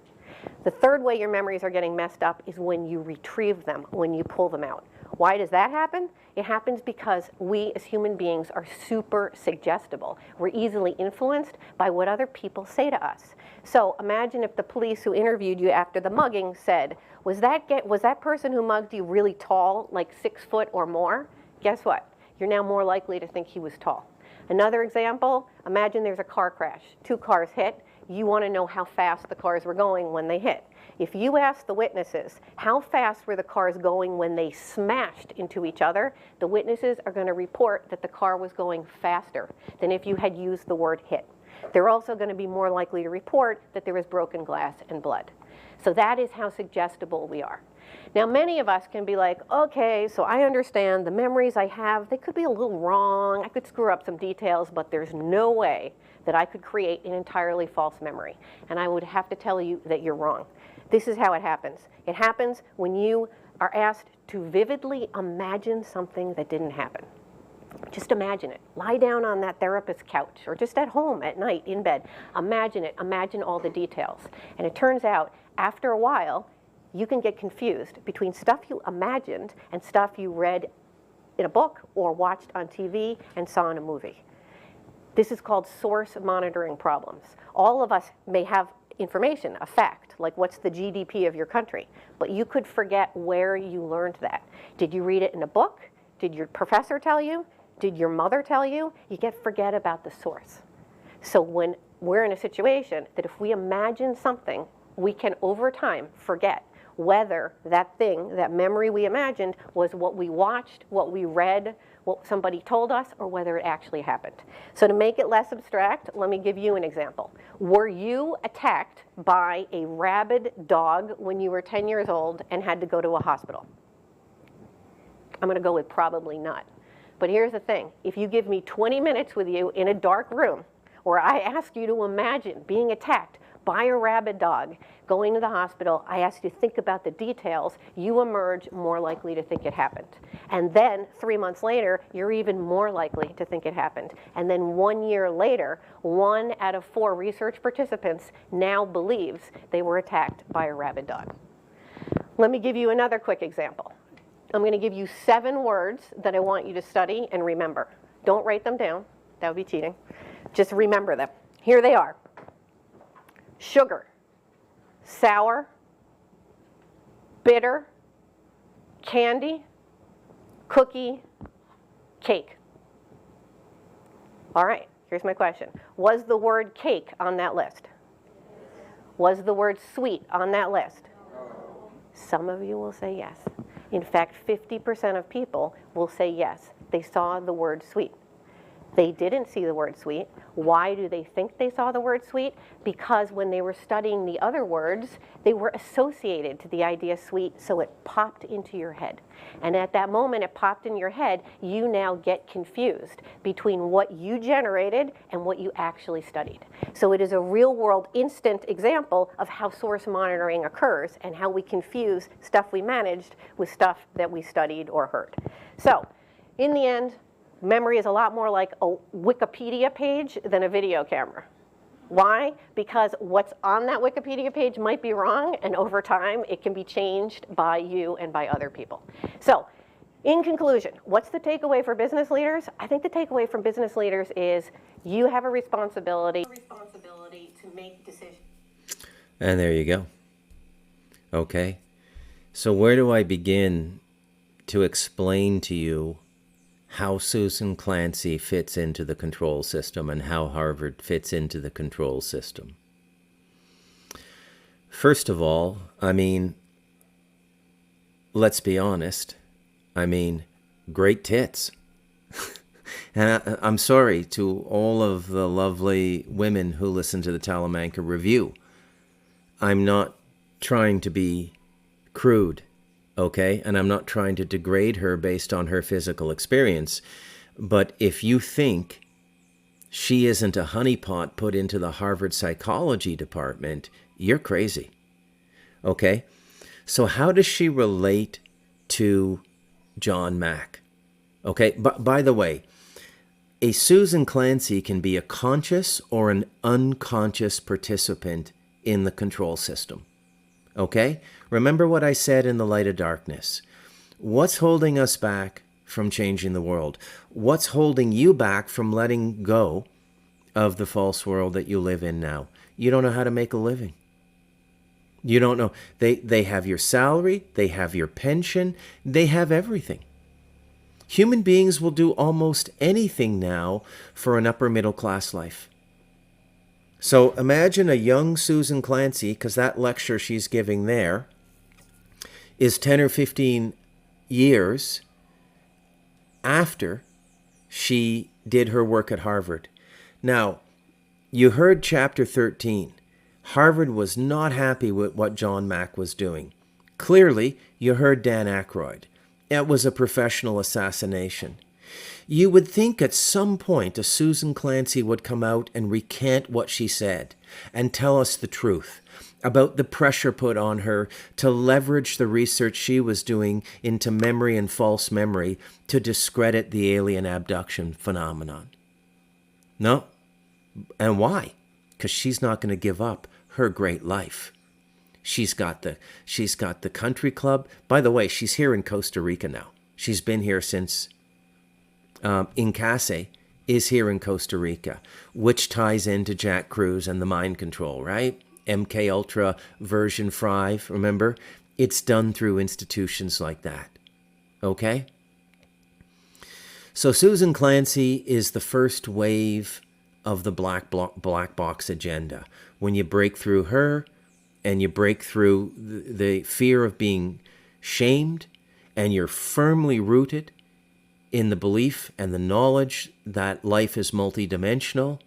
The third way your memories are getting messed up is when you retrieve them, when you pull them out. Why does that happen? It happens because we as human beings are super suggestible. We're easily influenced by what other people say to us. So imagine if the police who interviewed you after the mugging said, was that person who mugged you really tall, like 6 foot or more? Guess what? You're now more likely to think he was tall. Another example, imagine there's a car crash. 2 cars hit. You want to know how fast the cars were going when they hit. If you ask the witnesses, how fast were the cars going when they smashed into each other, the witnesses are going to report that the car was going faster than if you had used the word hit. They're also going to be more likely to report that there was broken glass and blood. So that is how suggestible we are. Now, many of us can be like, okay, so I understand the memories I have, they could be a little wrong, I could screw up some details, but there's no way that I could create an entirely false memory. And I would have to tell you that you're wrong. This is how it happens. It happens when you are asked to vividly imagine something that didn't happen. Just imagine it. Lie down on that therapist's couch or just at home at night in bed. Imagine it. Imagine all the details. And it turns out, after a while, you can get confused between stuff you imagined and stuff you read in a book or watched on TV and saw in a movie. This is called source monitoring problems. All of us may have information, a fact, like what's the GDP of your country, but you could forget where you learned that. Did you read it in a book? Did your professor tell you? Did your mother tell you? You forget about the source. So when we're in a situation that if we imagine something, we can over time forget whether that thing, that memory we imagined, was what we watched, what we read, what somebody told us, or whether it actually happened. So to make it less abstract, let me give you an example. Were you attacked by a rabid dog when you were 10 years old and had to go to a hospital? I'm going to go with probably not. But here's the thing. If you give me 20 minutes with you in a dark room where I ask you to imagine being attacked by a rabid dog, going to the hospital, I ask you to think about the details, you emerge more likely to think it happened. And then 3 months later, you're even more likely to think it happened. And then 1 year later, 1 out of 4 research participants now believes they were attacked by a rabid dog. Let me give you another quick example. I'm going to give you 7 words that I want you to study and remember. Don't write them down. That would be cheating. Just remember them. Here they are. Sugar, sour, bitter, candy, cookie, cake. All right, here's my question. Was the word cake on that list? Was the word sweet on that list? Some of you will say yes. In fact, 50% of people will say yes. They saw the word sweet. They didn't see the word sweet. Why do they think they saw the word sweet? Because when they were studying the other words, they were associated to the idea sweet, so it popped into your head. And at that moment it popped in your head, you now get confused between what you generated and what you actually studied. So it is a real-world instant example of how source monitoring occurs and how we confuse stuff we managed with stuff that we studied or heard. So in the end, memory is a lot more like a Wikipedia page than a video camera. Why? Because what's on that Wikipedia page might be wrong, and over time it can be changed by you and by other people. So, in conclusion, what's the takeaway for business leaders? I think the takeaway from business leaders is you have a responsibility to make decisions. And there you go. Okay. So where do I begin to explain to you how Susan Clancy fits into the control system and how Harvard fits into the control system? First of all, I mean, let's be honest. I mean, great tits. And I'm sorry to all of the lovely women who listen to the Talamanca Review. I'm not trying to be crude. Okay, and I'm not trying to degrade her based on her physical experience, but if you think she isn't a honeypot put into the Harvard psychology department, you're crazy. Okay, so how does she relate to John Mack? Okay, by the way, a Susan Clancy can be a conscious or an unconscious participant in the control system. Okay? Remember what I said in The Light of Darkness. What's holding us back from changing the world? What's holding you back from letting go of the false world that you live in now? You don't know how to make a living. You don't know. They have your salary. They have your pension. They have everything. Human beings will do almost anything now for an upper middle class life. So imagine a young Susan Clancy, because that lecture she's giving there is 10 or 15 years after she did her work at Harvard. Now, you heard chapter 13. Harvard was not happy with what John Mack was doing. Clearly, you heard Dan Aykroyd. It was a professional assassination. You would think at some point a Susan Clancy would come out and recant what she said and tell us the truth about the pressure put on her to leverage the research she was doing into memory and false memory to discredit the alien abduction phenomenon. No. And why? Because she's not going to give up her great life. She's got the country club. By the way, she's here in Costa Rica now. She's been here since Incase is here in Costa Rica, which ties into Jack Cruz and the mind control, right? MK Ultra version 5, remember? It's done through institutions like that. Okay? So Susan Clancy is the first wave of the black box agenda. When you break through her and you break through the fear of being shamed, and you're firmly rooted in the belief and the knowledge that life is multidimensional,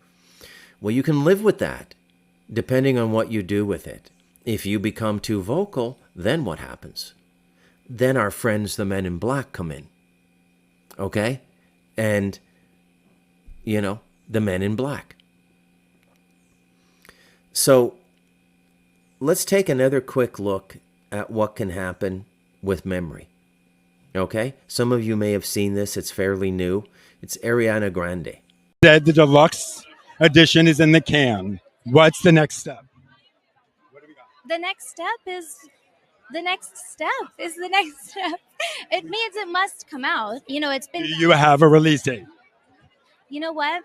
well, you can live with that depending on what you do with it. If you become too vocal, then what happens? Then our friends, the men in black, come in. Okay? And, the men in black. So let's take another quick look at what can happen with memory. Okay? Some of you may have seen this. It's fairly new. It's Ariana Grande. Said the deluxe edition is in the can. What's the next step? The next step is the next step. It means it must come out. It's been. Do you have a release date? You know what?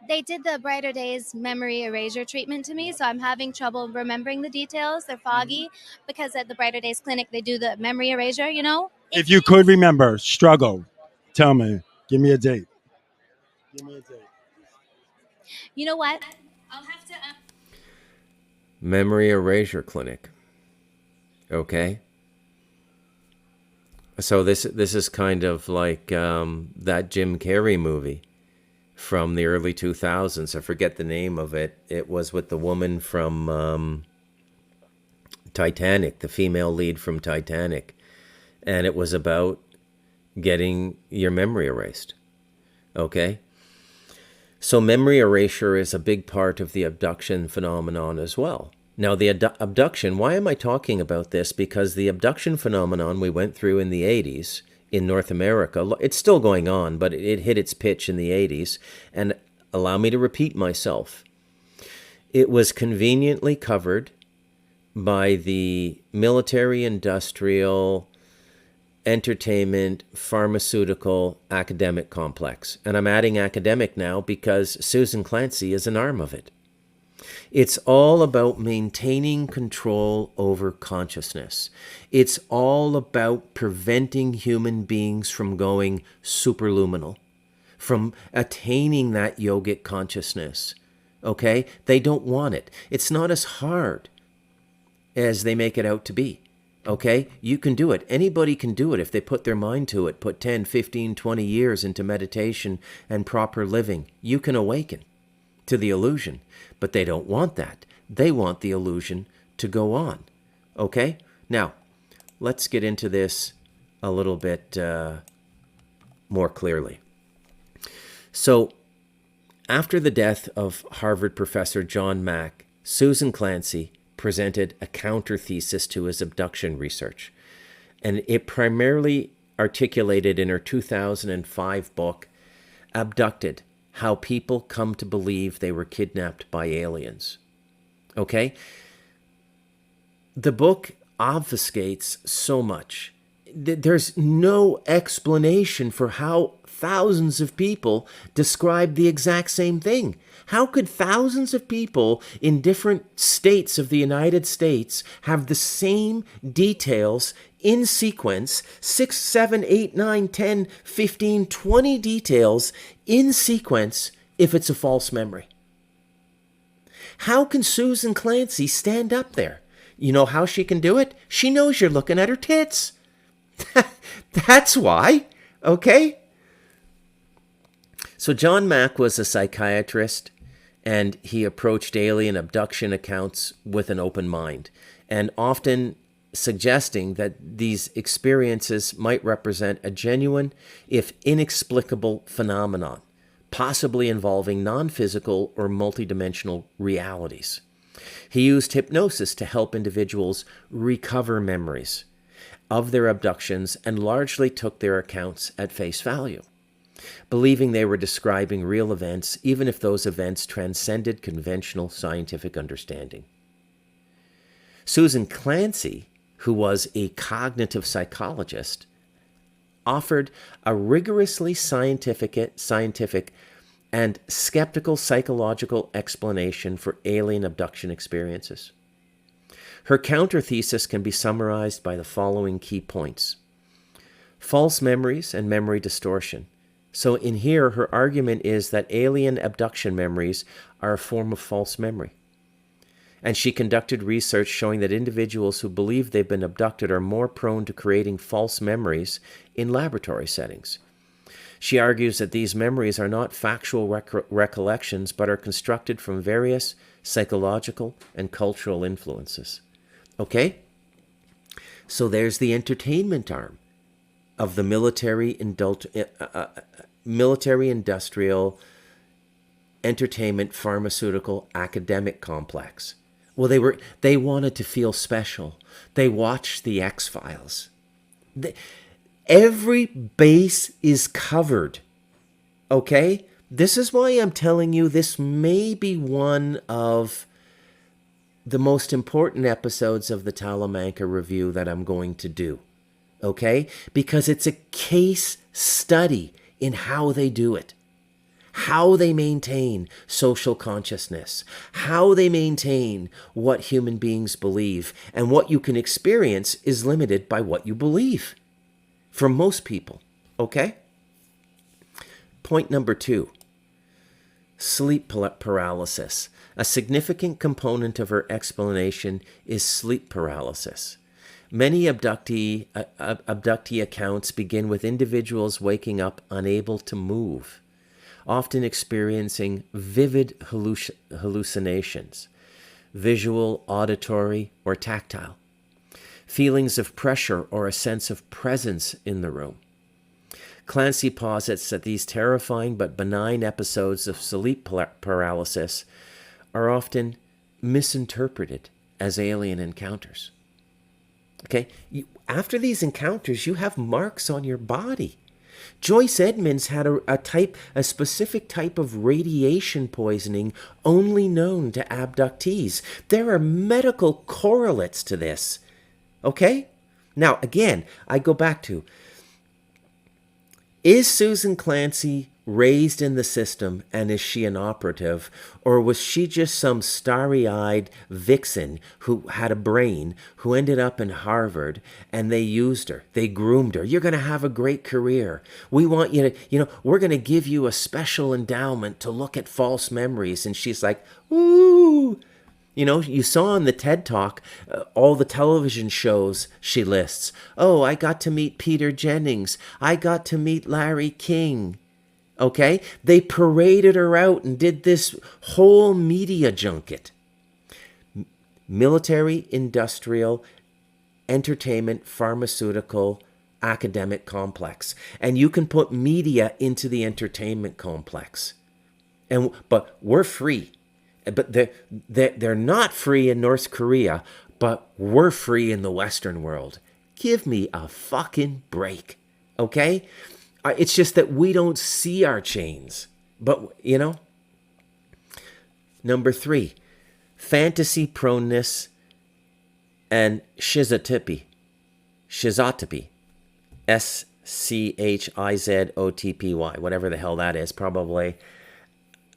They did the Brighter Days memory erasure treatment to me, so I'm having trouble remembering the details. They're foggy because at the Brighter Days clinic they do the memory erasure, If you could remember, struggle, tell me. Give me a date. You know what? I'll have to. Memory erasure clinic. Okay? So this is kind of like that Jim Carrey movie from the early 2000s. I forget the name of it. It was with the woman from Titanic, the female lead from Titanic. And it was about getting your memory erased. Okay? So memory erasure is a big part of the abduction phenomenon as well. Now, the abduction, why am I talking about this? Because the abduction phenomenon we went through in the 80s in North America, it's still going on, but it hit its pitch in the 80s. And allow me to repeat myself. It was conveniently covered by the military-industrial, entertainment, pharmaceutical, academic complex. And I'm adding academic now because Susan Clancy is an arm of it. It's all about maintaining control over consciousness. It's all about preventing human beings from going superluminal, from attaining that yogic consciousness. Okay? They don't want it. It's not as hard as they make it out to be. Okay? You can do it. Anybody can do it if they put their mind to it, put 10, 15, 20 years into meditation and proper living. You can awaken to the illusion, but they don't want that. They want the illusion to go on. Okay? Now, let's get into this a little bit more clearly. So, after the death of Harvard professor John Mack, Susan Clancy presented a counter thesis to his abduction research. And it primarily articulated in her 2005 book, Abducted: How People Come to Believe They Were Kidnapped by Aliens. Okay? The book obfuscates so much. There's no explanation for how thousands of people describe the exact same thing. How could thousands of people in different states of the United States have the same details in sequence, 6, 7, 8, 9, 10, 15, 20 details in sequence if it's a false memory? How can Susan Clancy stand up there? You know how she can do it? She knows you're looking at her tits. That's why, okay? So John Mack was a psychiatrist, and he approached alien abduction accounts with an open mind, and often suggesting that these experiences might represent a genuine, if inexplicable, phenomenon, possibly involving non-physical or multidimensional realities. He used hypnosis to help individuals recover memories of their abductions and largely took their accounts at face value, believing they were describing real events, even if those events transcended conventional scientific understanding. Susan Clancy, who was a cognitive psychologist, offered a rigorously scientific and skeptical psychological explanation for alien abduction experiences. Her counter-thesis can be summarized by the following key points. False memories and memory distortion. So in here, her argument is that alien abduction memories are a form of false memory. And she conducted research showing that individuals who believe they've been abducted are more prone to creating false memories in laboratory settings. She argues that these memories are not factual recollections, but are constructed from various psychological and cultural influences. Okay? So there's the entertainment arm of the military industrial entertainment pharmaceutical academic complex. Well, they wanted to feel special. They watched the X-Files. Every base is covered. Okay? This is why I'm telling you this may be one of the most important episodes of the Talamanca Review that I'm going to do. Okay? Because it's a case study in how they do it. How they maintain social consciousness. How they maintain what human beings believe. And what you can experience is limited by what you believe. For most people. Okay? Point number 2. Sleep paralysis. A significant component of her explanation is sleep paralysis. Many abductee accounts begin with individuals waking up unable to move, often experiencing vivid hallucinations, visual, auditory, or tactile, feelings of pressure or a sense of presence in the room. Clancy posits that these terrifying but benign episodes of sleep paralysis are often misinterpreted as alien encounters. Okay? After these encounters, you have marks on your body. Joyce Edmonds had a specific type of radiation poisoning only known to abductees. There are medical correlates to this. Okay? Now, again, I go back to, is Susan Clancy raised in the system and is she an operative, or was she just some starry-eyed vixen who had a brain, who ended up in Harvard and they used her, they groomed her? You're going to have a great career. We want you to, we're going to give you a special endowment to look at false memories. And she's like, ooh. You saw in the TED Talk, all the television shows she lists. Oh, I got to meet Peter Jennings. I got to meet Larry King. Okay? They paraded her out and did this whole media junket. Military, industrial, entertainment, pharmaceutical, academic complex. And you can put media into the entertainment complex. But we're free. But they're not free in North Korea, but we're free in the Western world. Give me a fucking break, okay? It's just that we don't see our chains. But, Number 3, fantasy proneness and schizotopy. Schizotopy. schizotopy, whatever the hell that is, probably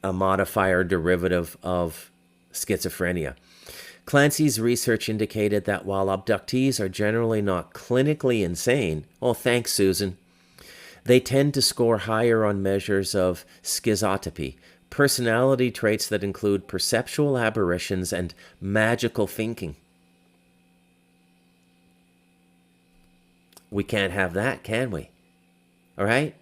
a modifier derivative of schizophrenia. Clancy's research indicated that while abductees are generally not clinically insane, oh, thanks, Susan, they tend to score higher on measures of schizotopy, personality traits that include perceptual aberrations and magical thinking. We can't have that, can we? All right?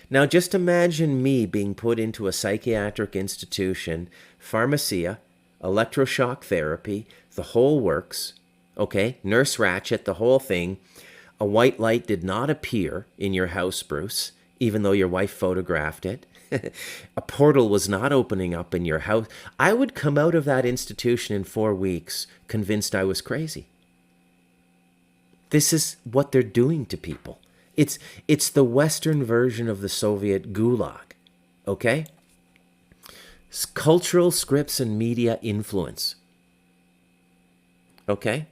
Now, just imagine me being put into a psychiatric institution, pharmacia, electroshock therapy, the whole works, okay? Nurse Ratched, the whole thing. A white light did not appear in your house, Bruce, even though your wife photographed it. A portal was not opening up in your house. I would come out of that institution in 4 weeks convinced I was crazy. This is what they're doing to people. It's the Western version of the Soviet gulag, okay? Cultural scripts and media influence, okay?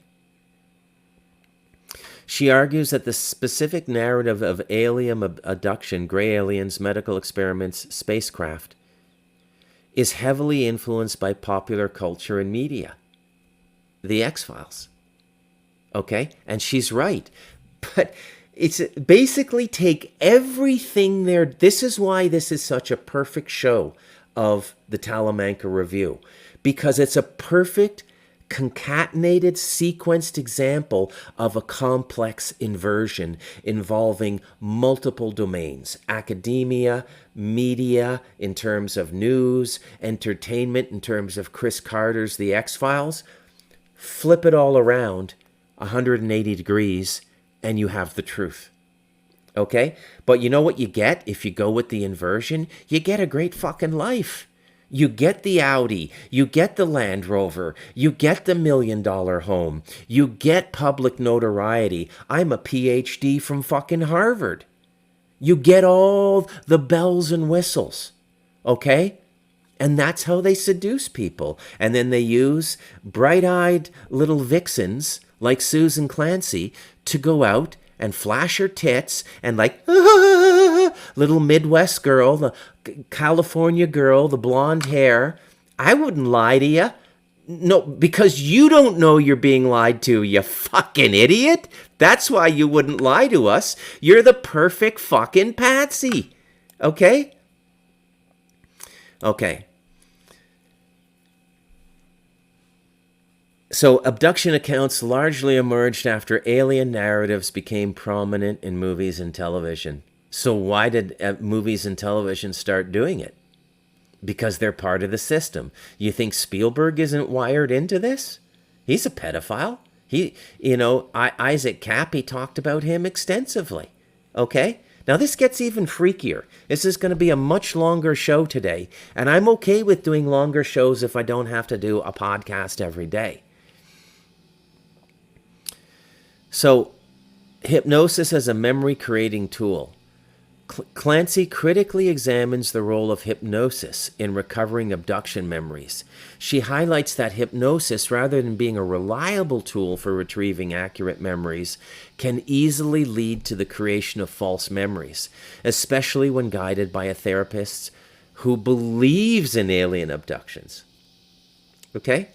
She argues that the specific narrative of alien abduction, gray aliens, medical experiments, spacecraft, is heavily influenced by popular culture and media. The X-Files, okay? And she's right, but it's basically take everything there. This is why this is such a perfect show of the Talamanca Review, because it's a perfect concatenated, sequenced example of a complex inversion involving multiple domains: academia, media in terms of news, entertainment in terms of Chris Carter's The X-Files. Flip it all around 180 degrees and you have the truth. Okay? But you know what you get if you go with the inversion? You get a great fucking life. You get the Audi, you get the Land Rover, you get the $1 million home, you get public notoriety. I'm a PhD from fucking Harvard. You get all the bells and whistles, okay? And that's how they seduce people. And then they use bright-eyed little vixens like Susan Clancy to go out and flash her tits and like, little Midwest girl, the California girl, the blonde hair. I wouldn't lie to you. No, because you don't know you're being lied to, you fucking idiot. That's why you wouldn't lie to us. You're the perfect fucking patsy. Okay? Okay. So abduction accounts largely emerged after alien narratives became prominent in movies and television. So why did movies and television start doing it? Because they're part of the system. You think Spielberg isn't wired into this? He's a pedophile. Isaac Cappy talked about him extensively. Okay? Now this gets even freakier. This is going to be a much longer show today, and I'm okay with doing longer shows if I don't have to do a podcast every day. So, hypnosis as a memory-creating tool. Clancy critically examines the role of hypnosis in recovering abduction memories. She highlights that hypnosis, rather than being a reliable tool for retrieving accurate memories, can easily lead to the creation of false memories, especially when guided by a therapist who believes in alien abductions. Okay?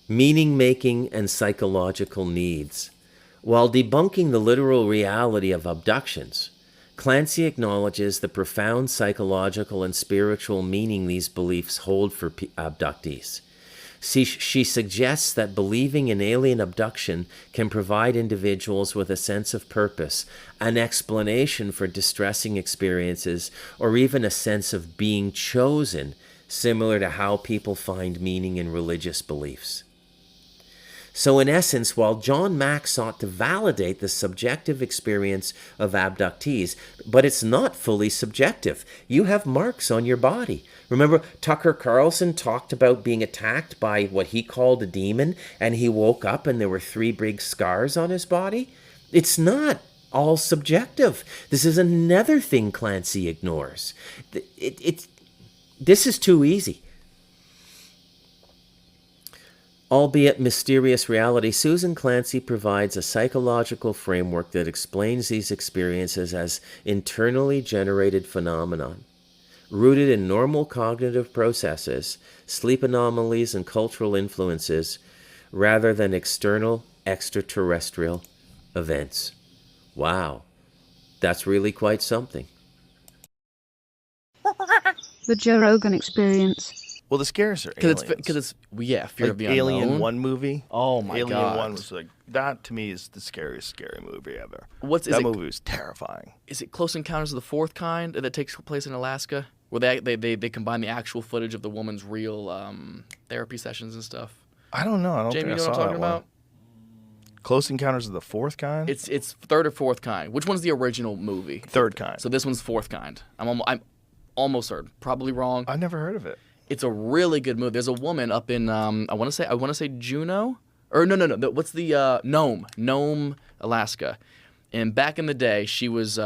Meaning-making and psychological needs. While debunking the literal reality of abductions, Clancy acknowledges the profound psychological and spiritual meaning these beliefs hold for abductees. She suggests that believing in alien abduction can provide individuals with a sense of purpose, an explanation for distressing experiences, or even a sense of being chosen, similar to how people find meaning in religious beliefs. So in essence, while John Mack sought to validate the subjective experience of abductees, but it's not fully subjective. You have marks on your body. Remember, Tucker Carlson talked about being attacked by what he called a demon, and he woke up and there were 3 big scars on his body? It's not all subjective. This is another thing Clancy ignores. This is too easy. Albeit mysterious reality, Susan Clancy provides a psychological framework that explains these experiences as internally generated phenomenon, rooted in normal cognitive processes, sleep anomalies, and cultural influences, rather than external extraterrestrial events. Wow, that's really quite something. The Joe Rogan Experience. Well, the scares are aliens. Because it's fear of the Alien unknown. 1 movie. Oh my Alien god, 1 was like, that to me is the scariest scary movie ever. That movie was terrifying. Is it Close Encounters of the Fourth Kind that takes place in Alaska, where they combine the actual footage of the woman's real therapy sessions and stuff? I don't know. I don't Jamie, think you I know saw what I'm talking that about? Close Encounters of the Fourth Kind. It's third or fourth kind. Which one's the original movie? Third kind. So this one's fourth kind. I'm almost certain. Probably wrong. I've never heard of it. It's a really good movie. There's a woman up in I want to say Juneau, or no. What's the Nome, Alaska? And back in the day, she was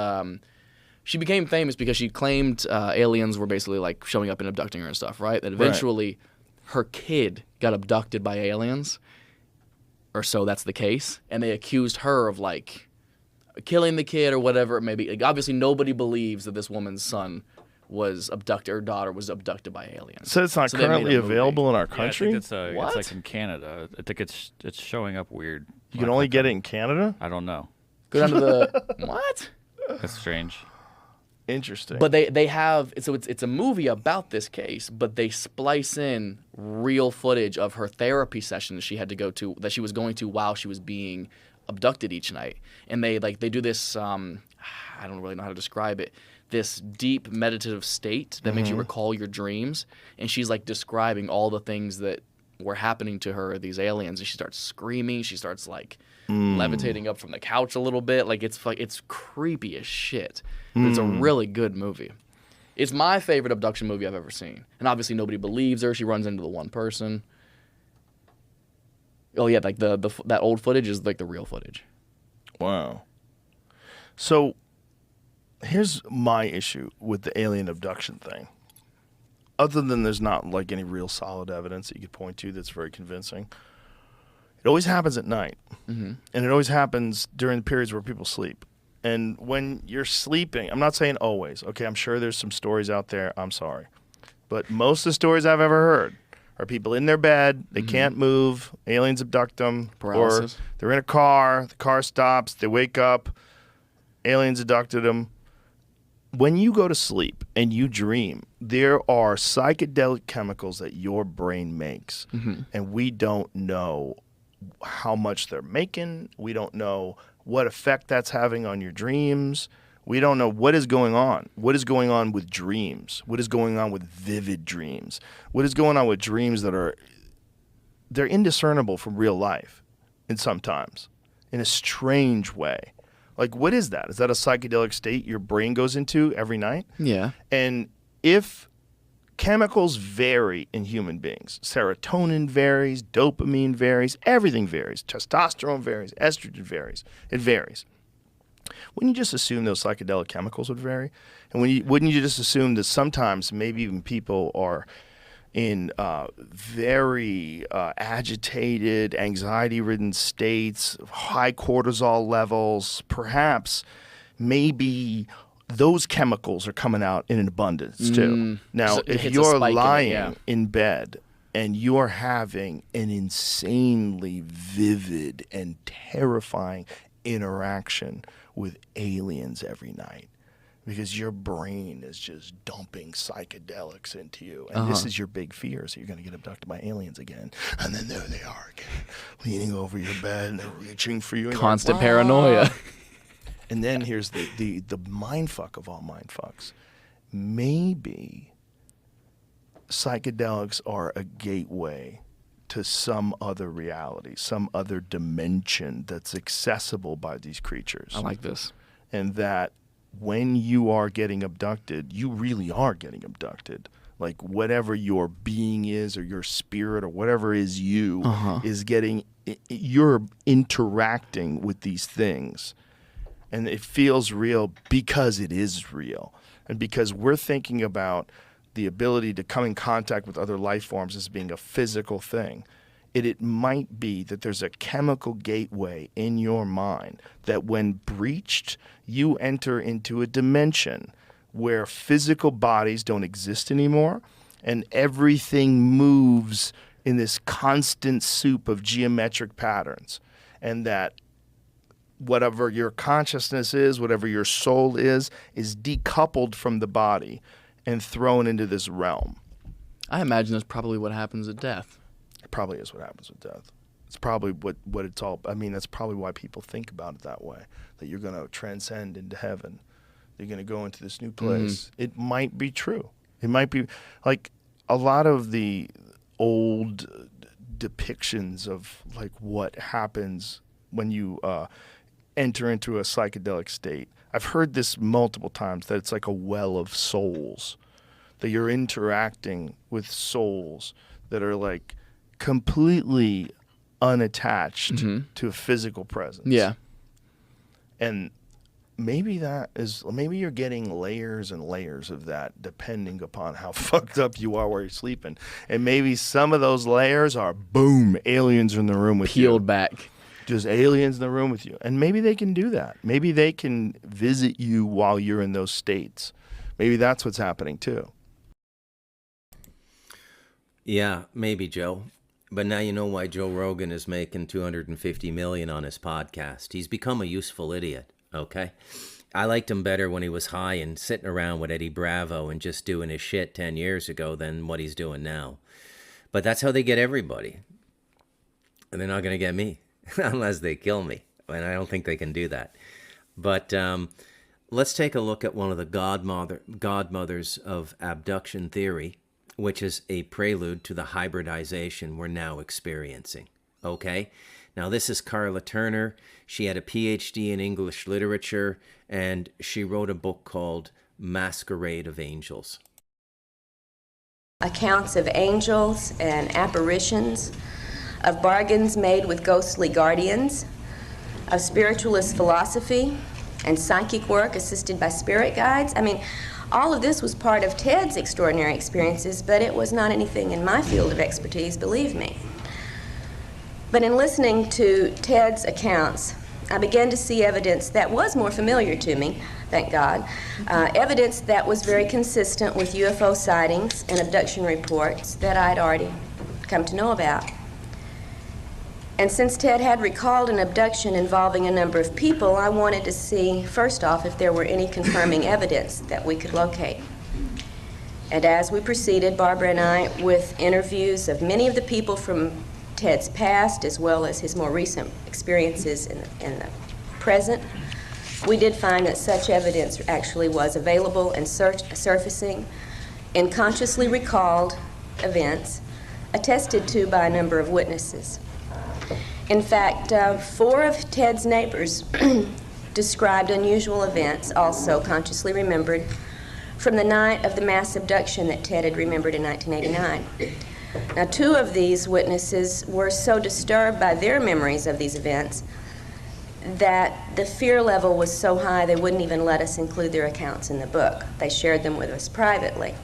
she became famous because she claimed aliens were basically like showing up and abducting her and stuff, right? That eventually her kid got abducted by aliens, or so that's the case, and they accused her of like killing the kid or whatever it may be. Like, obviously, nobody believes that this woman's son was abducted, her daughter was abducted by aliens. So it's not currently available in our country? Yeah, I think it's like in Canada. I think it's showing up weird. You can only get it in Canada? I don't know. Go down to the... What? That's strange. Interesting. But they have, so it's a movie about this case, but they splice in real footage of her therapy sessions she had to go to, that she was going to while she was being abducted each night. And they do this, I don't really know how to describe it, this deep meditative state that makes you recall your dreams. And she's like describing all the things that were happening to her, these aliens, and she starts screaming. She starts like levitating up from the couch a little bit. Like it's creepy as shit. But it's a really good movie. It's my favorite abduction movie I've ever seen. And obviously nobody believes her. She runs into the one person. Oh yeah, like that old footage is like the real footage. Wow. So here's my issue with the alien abduction thing. Other than there's not like any real solid evidence that you could point to that's very convincing. It always happens at night. And it always happens during the periods where people sleep. And when you're sleeping, I'm not saying always. Okay, I'm sure there's some stories out there. I'm sorry. But most of the stories I've ever heard are people in their bed, they can't move, aliens abduct them, Paralysis. or they're in a car, the car stops, they wake up, aliens abducted them. When you go to sleep and you dream, there are psychedelic chemicals that your brain makes, and we don't know how much they're making. We don't know what effect that's having on your dreams. We don't know what is going on. What is going on with dreams? What is going on with vivid dreams? What is going on with dreams that they're indiscernible from real life, and sometimes in a strange way. Like, what is that? Is that a psychedelic state your brain goes into every night? Yeah. And if chemicals vary in human beings, serotonin varies, dopamine varies, everything varies. Testosterone varies, estrogen varies. It varies. Wouldn't you just assume those psychedelic chemicals would vary? And wouldn't you just assume that sometimes maybe even people are in very agitated, anxiety-ridden states, high cortisol levels, perhaps maybe those chemicals are coming out in an abundance too. Now, So it if hits a you're spike in it, lying yeah. in bed and you're having an insanely vivid and terrifying interaction with aliens every night, because your brain is just dumping psychedelics into you. And this is your big fear. So you're going to get abducted by aliens again. And then there they are again, leaning over your bed and they're reaching for you. And Constant you're like, paranoia. And then here's the mind fuck of all mind fucks. Maybe psychedelics are a gateway to some other reality, some other dimension that's accessible by these creatures. I like this. And that when you are getting abducted, you really are getting abducted. Like whatever your being is or your spirit or whatever is you is getting, you're interacting with these things. And it feels real because it is real. And because we're thinking about the ability to come in contact with other life forms as being a physical thing. It might be that there's a chemical gateway in your mind that when breached, you enter into a dimension where physical bodies don't exist anymore and everything moves in this constant soup of geometric patterns. And that whatever your consciousness is, whatever your soul is decoupled from the body and thrown into this realm. I imagine that's probably what happens at death. It probably is what happens with death. It's probably what it's all, I mean, that's probably why people think about it that way, that you're going to transcend into heaven. You're going to go into this new place. It might be true. It might be, like, a lot of the old depictions of, like, what happens when you enter into a psychedelic state. I've heard this multiple times, that it's like a well of souls, that you're interacting with souls that are like completely unattached to a physical presence. Yeah. And maybe you're getting layers and layers of that depending upon how fucked up you are while you're sleeping. And maybe some of those layers are, boom, aliens are in the room with you. Peeled back. Just aliens in the room with you. And maybe they can do that. Maybe they can visit you while you're in those states. Maybe that's what's happening too. Yeah, maybe, Joe. But now you know why Joe Rogan is making $250 million on his podcast. He's become a useful idiot, okay? I liked him better when he was high and sitting around with Eddie Bravo and just doing his shit 10 years ago than what he's doing now. But that's how they get everybody. And they're not going to get me unless they kill me. And I don't think they can do that. But let's take a look at one of the godmothers of abduction theory, which is a prelude to the hybridization we're now experiencing. Okay? Now, this is Carla Turner. She had a PhD in English literature, and she wrote a book called Masquerade of Angels. Accounts of angels and apparitions, of bargains made with ghostly guardians, of spiritualist philosophy and psychic work assisted by spirit guides. I mean, all of this was part of Ted's extraordinary experiences, but it was not anything in my field of expertise, believe me. But in listening to Ted's accounts, I began to see evidence that was more familiar to me, thank God, evidence that was very consistent with UFO sightings and abduction reports that I'd already come to know about. And since Ted had recalled an abduction involving a number of people, I wanted to see, first off, if there were any confirming evidence that we could locate. And as we proceeded, Barbara and I, with interviews of many of the people from Ted's past, as well as his more recent experiences in the present, we did find that such evidence actually was available and surfacing in consciously recalled events attested to by a number of witnesses. In fact, 4 of Ted's neighbors described unusual events, also consciously remembered, from the night of the mass abduction that Ted had remembered in 1989. Now, 2 of these witnesses were so disturbed by their memories of these events that the fear level was so high they wouldn't even let us include their accounts in the book. They shared them with us privately.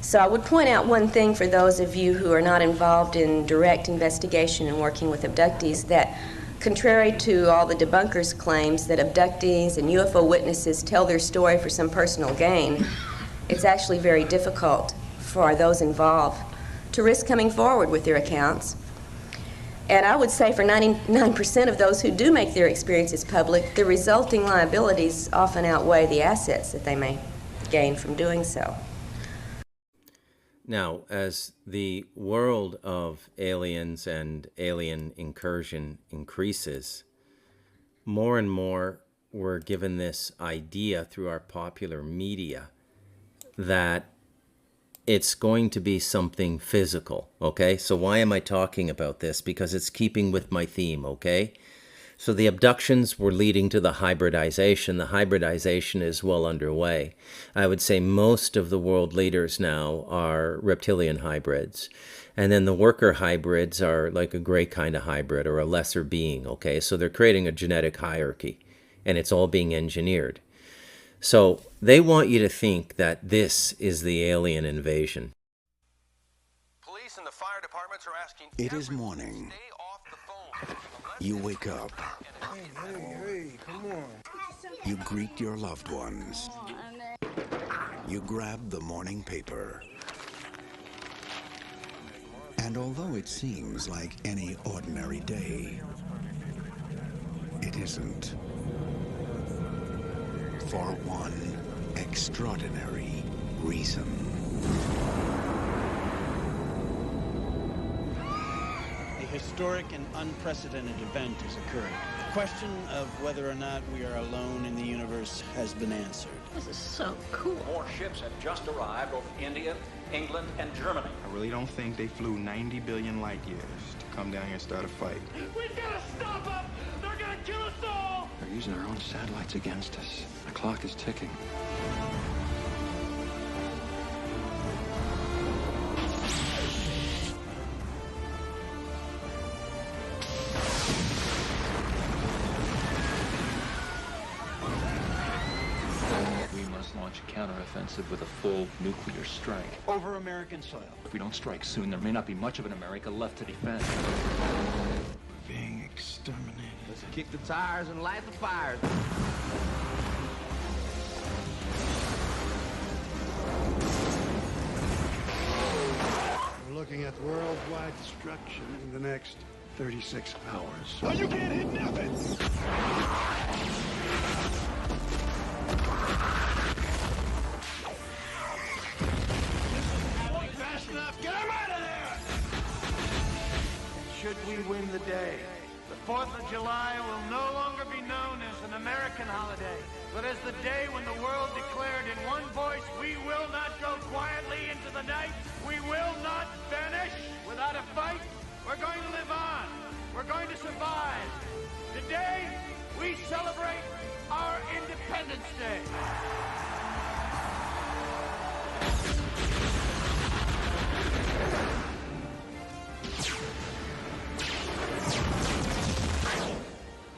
So I would point out one thing for those of you who are not involved in direct investigation and working with abductees, that contrary to all the debunkers' claims that abductees and UFO witnesses tell their story for some personal gain, it's actually very difficult for those involved to risk coming forward with their accounts. And I would say for 99% of those who do make their experiences public, the resulting liabilities often outweigh the assets that they may gain from doing so. Now, as the world of aliens and alien incursion increases, more and more we're given this idea through our popular media that it's going to be something physical, okay? So why am I talking about this? Because it's keeping with my theme, okay? So the abductions were leading to the hybridization. The hybridization is well underway. I would say most of the world leaders now are reptilian hybrids. And then the worker hybrids are like a gray kind of hybrid or a lesser being, okay? So they're creating a genetic hierarchy, and it's all being engineered. So they want you to think that this is the alien invasion. Police and the fire departments are asking. It is morning. You wake up. Hey, come on. You greet your loved ones. You grab the morning paper. And although it seems like any ordinary day, it isn't. For one extraordinary reason. A historic and unprecedented event has occurred. The question of whether or not we are alone in the universe has been answered. This is so cool. More ships have just arrived over India, England, and Germany. I really don't think they flew 90 billion light years to come down here and start a fight. We gotta stop them! They're gonna kill us all! They're using our own satellites against us. The clock is ticking. We must launch a counteroffensive with a full nuclear strike. Over American soil. If we don't strike soon, there may not be much of an America left to defend. Being exterminated. Let's kick the tires and light the fires. We're looking at worldwide destruction in the next 36 hours. Oh, you can't hit nothing! Fast enough, get him out of there! Should we win the day, the 4th of July will no longer be known as an American holiday, but as the day when the world declared in one voice, we will not go quietly into the night, we will not vanish without a fight, we're going to live on, we're going to survive. Today, we celebrate our Independence Day.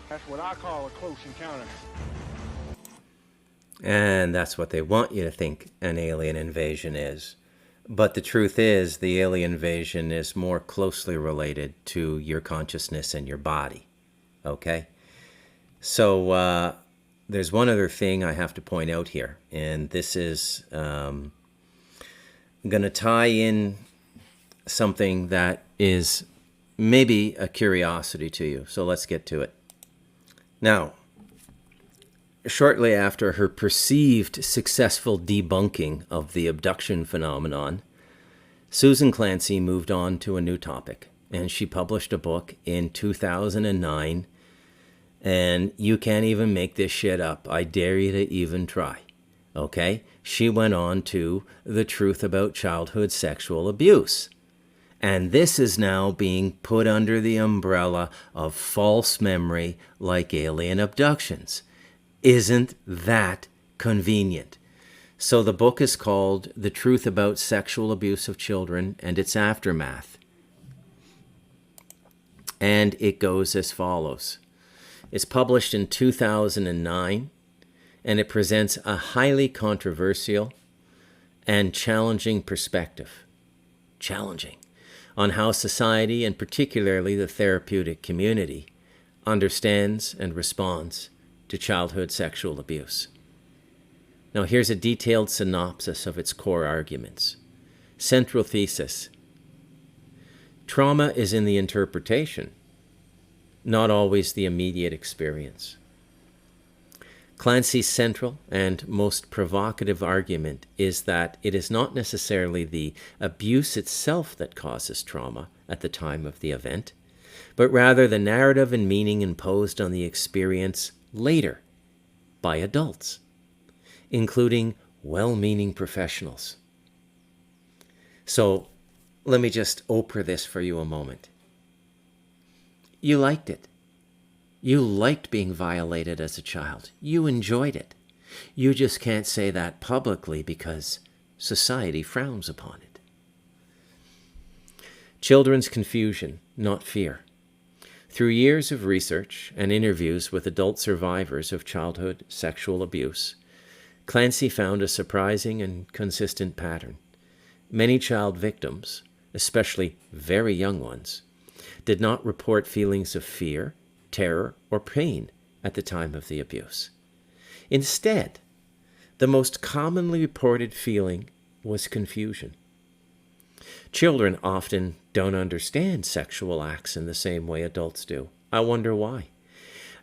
That's what I call a close encounter. And that's what they want you to think an alien invasion is. But the truth is, the alien invasion is more closely related to your consciousness and your body. Okay? So there's one other thing I have to point out here. And this is going to tie in something that is maybe a curiosity to you. So let's get to it. Now, shortly after her perceived successful debunking of the abduction phenomenon, Susan Clancy moved on to a new topic, and she published a book in 2009, and you can't even make this shit up. I dare you to even try, okay? She went on to The Truth About Childhood Sexual Abuse. And this is now being put under the umbrella of false memory like alien abductions. Isn't that convenient? So the book is called The Truth About Sexual Abuse of Children and Its Aftermath. And it goes as follows. It's published in 2009, and it presents a highly controversial and challenging perspective. Challenging. On how society, and particularly the therapeutic community, understands and responds to childhood sexual abuse. Now here's a detailed synopsis of its core arguments. Central thesis. Trauma is in the interpretation, not always the immediate experience. Clancy's central and most provocative argument is that it is not necessarily the abuse itself that causes trauma at the time of the event, but rather the narrative and meaning imposed on the experience later by adults, including well-meaning professionals. So let me just Oprah this for you a moment. You liked it. You liked being violated as a child. You enjoyed it. You just can't say that publicly because society frowns upon it. Children's confusion, not fear. Through years of research and interviews with adult survivors of childhood sexual abuse, Clancy found a surprising and consistent pattern. Many child victims, especially very young ones, did not report feelings of fear, terror, or pain at the time of the abuse. Instead, the most commonly reported feeling was confusion. Children often don't understand sexual acts in the same way adults do. I wonder why.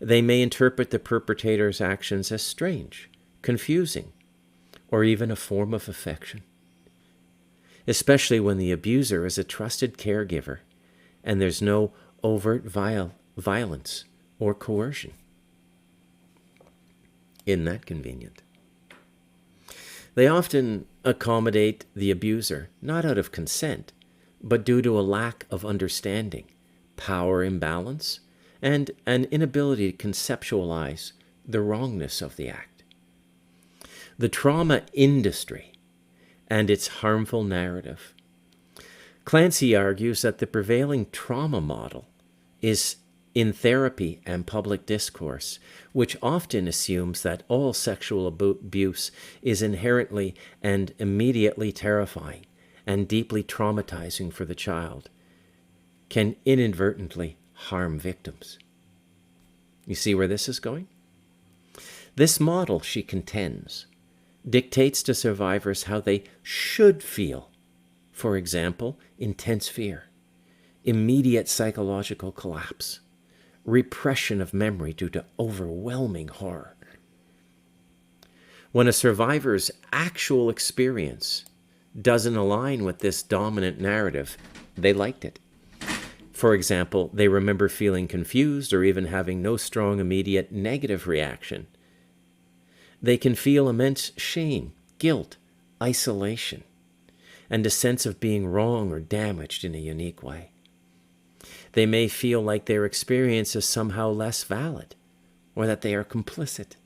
They may interpret the perpetrator's actions as strange, confusing, or even a form of affection, especially when the abuser is a trusted caregiver and there's no overt violence or coercion. Isn't that convenient? They often accommodate the abuser, not out of consent, but due to a lack of understanding, power imbalance, and an inability to conceptualize the wrongness of the act. The trauma industry and its harmful narrative. Clancy argues that the prevailing trauma model is in therapy and public discourse, which often assumes that all sexual abuse is inherently and immediately terrifying and deeply traumatizing for the child, can inadvertently harm victims. You see where this is going? This model, she contends, dictates to survivors how they should feel. For example, intense fear, immediate psychological collapse, repression of memory due to overwhelming horror. When a survivor's actual experience doesn't align with this dominant narrative, they liked it. For example, they remember feeling confused or even having no strong immediate negative reaction. They can feel immense shame, guilt, isolation, and a sense of being wrong or damaged in a unique way. They may feel like their experience is somehow less valid, or that they are complicit.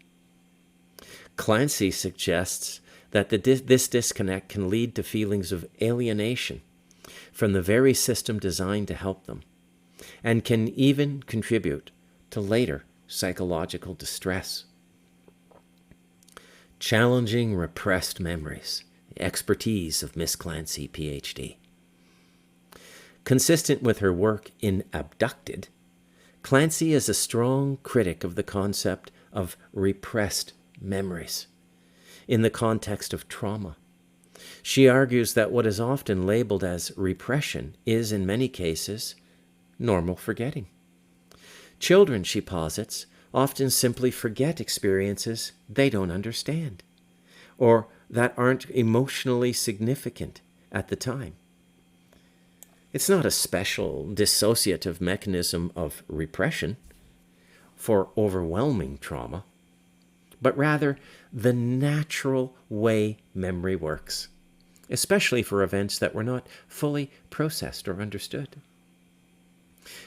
Clancy suggests that this disconnect can lead to feelings of alienation from the very system designed to help them, and can even contribute to later psychological distress. Challenging repressed memories, the expertise of Miss Clancy, PhD. Consistent with her work in Abducted, Clancy is a strong critic of the concept of repressed memories in the context of trauma. She argues that what is often labeled as repression is, in many cases, normal forgetting. Children, she posits, often simply forget experiences they don't understand, or that aren't emotionally significant at the time. It's not a special dissociative mechanism of repression for overwhelming trauma, but rather the natural way memory works, especially for events that were not fully processed or understood.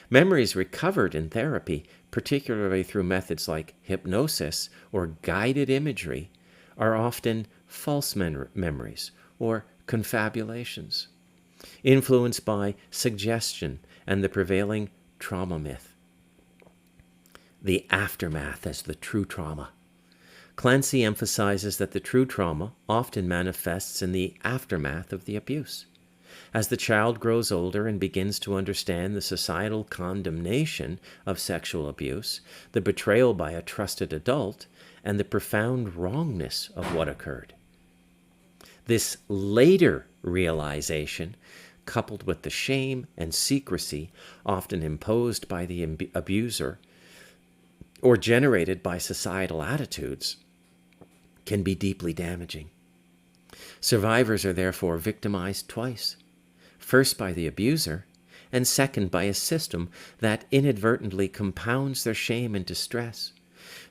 Memories recovered in therapy, particularly through methods like hypnosis or guided imagery, are often false memories or confabulations, influenced by suggestion and the prevailing trauma myth. The aftermath as the true trauma. Clancy emphasizes that the true trauma often manifests in the aftermath of the abuse. As the child grows older and begins to understand the societal condemnation of sexual abuse, the betrayal by a trusted adult, and the profound wrongness of what occurred. This later realization, coupled with the shame and secrecy often imposed by the abuser or generated by societal attitudes, can be deeply damaging. Survivors are therefore victimized twice, first by the abuser, and second by a system that inadvertently compounds their shame and distress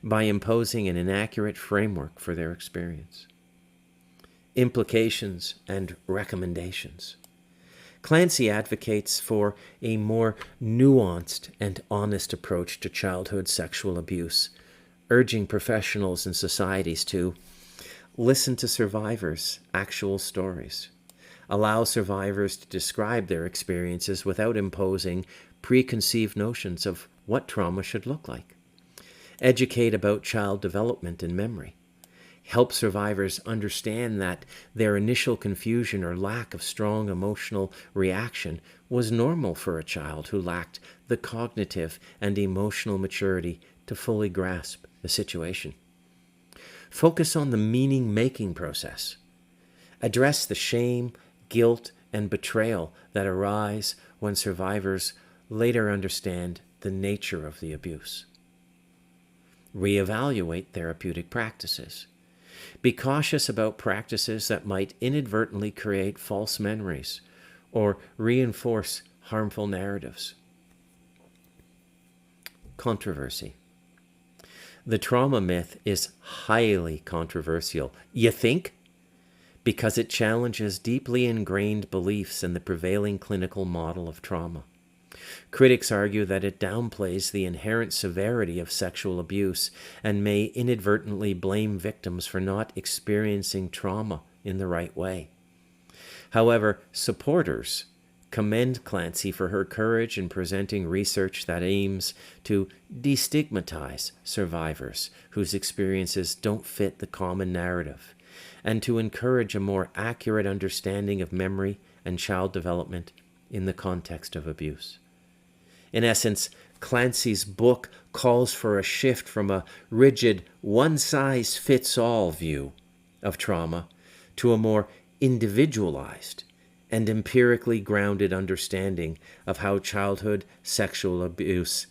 by imposing an inaccurate framework for their experience. Implications and recommendations. Clancy advocates for a more nuanced and honest approach to childhood sexual abuse, urging professionals and societies to listen to survivors' actual stories, allow survivors to describe their experiences without imposing preconceived notions of what trauma should look like, educate about child development and memory, help survivors understand that their initial confusion or lack of strong emotional reaction was normal for a child who lacked the cognitive and emotional maturity to fully grasp the situation. Focus on the meaning-making process. Address the shame, guilt, and betrayal that arise when survivors later understand the nature of the abuse. Reevaluate therapeutic practices. Be cautious about practices that might inadvertently create false memories or reinforce harmful narratives. Controversy. The trauma myth is highly controversial. You think? Because it challenges deeply ingrained beliefs in the prevailing clinical model of trauma. Critics argue that it downplays the inherent severity of sexual abuse and may inadvertently blame victims for not experiencing trauma in the right way. However, supporters commend Clancy for her courage in presenting research that aims to destigmatize survivors whose experiences don't fit the common narrative, and to encourage a more accurate understanding of memory and child development in the context of abuse. In essence, Clancy's book calls for a shift from a rigid, one-size-fits-all view of trauma to a more individualized and empirically grounded understanding of how childhood sexual abuse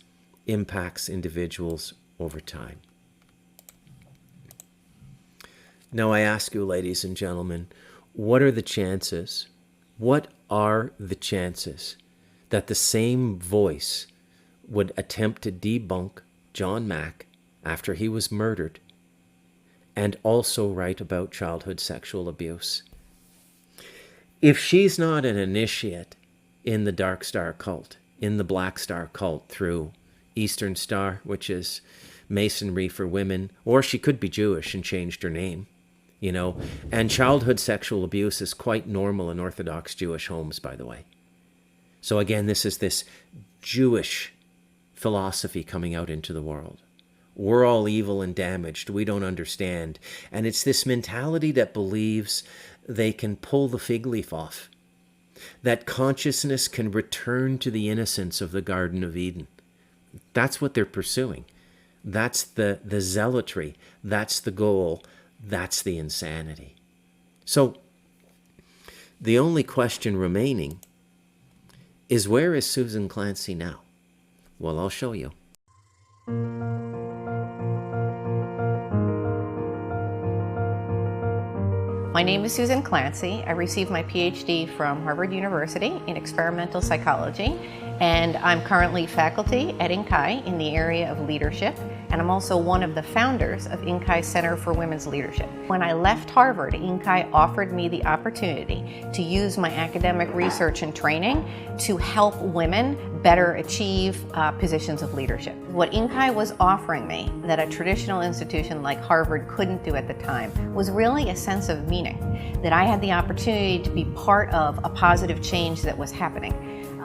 impacts individuals over time. Now I ask you, ladies and gentlemen, what are the chances? What are the chances that the same voice would attempt to debunk John Mack after he was murdered and also write about childhood sexual abuse? If she's not an initiate in the Dark Star cult, in the Black Star cult through Eastern Star, which is Masonry for women, or she could be Jewish and changed her name, you know, and childhood sexual abuse is quite normal in Orthodox Jewish homes, by the way. So again, this is this Jewish philosophy coming out into the world. We're all evil and damaged. We don't understand. And it's this mentality that believes they can pull the fig leaf off, that consciousness can return to the innocence of the Garden of Eden. That's what they're pursuing. That's the zealotry. That's the goal. That's the insanity. So the only question remaining is, where is Susan Clancy now? Well, I'll show you. My name is Susan Clancy. I received my PhD from Harvard University in experimental psychology, and I'm currently faculty at Inkai in the area of leadership, and I'm also one of the founders of Inkai Center for Women's Leadership. When I left Harvard, Inkai offered me the opportunity to use my academic research and training to help women better achieve positions of leadership. What Inkai was offering me that a traditional institution like Harvard couldn't do at the time was really a sense of meaning, that I had the opportunity to be part of a positive change that was happening.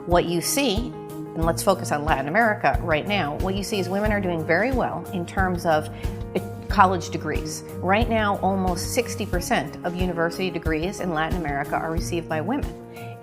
What you see, and let's focus on Latin America right now, what you see is women are doing very well in terms of college degrees. Right now, almost 60% of university degrees in Latin America are received by women.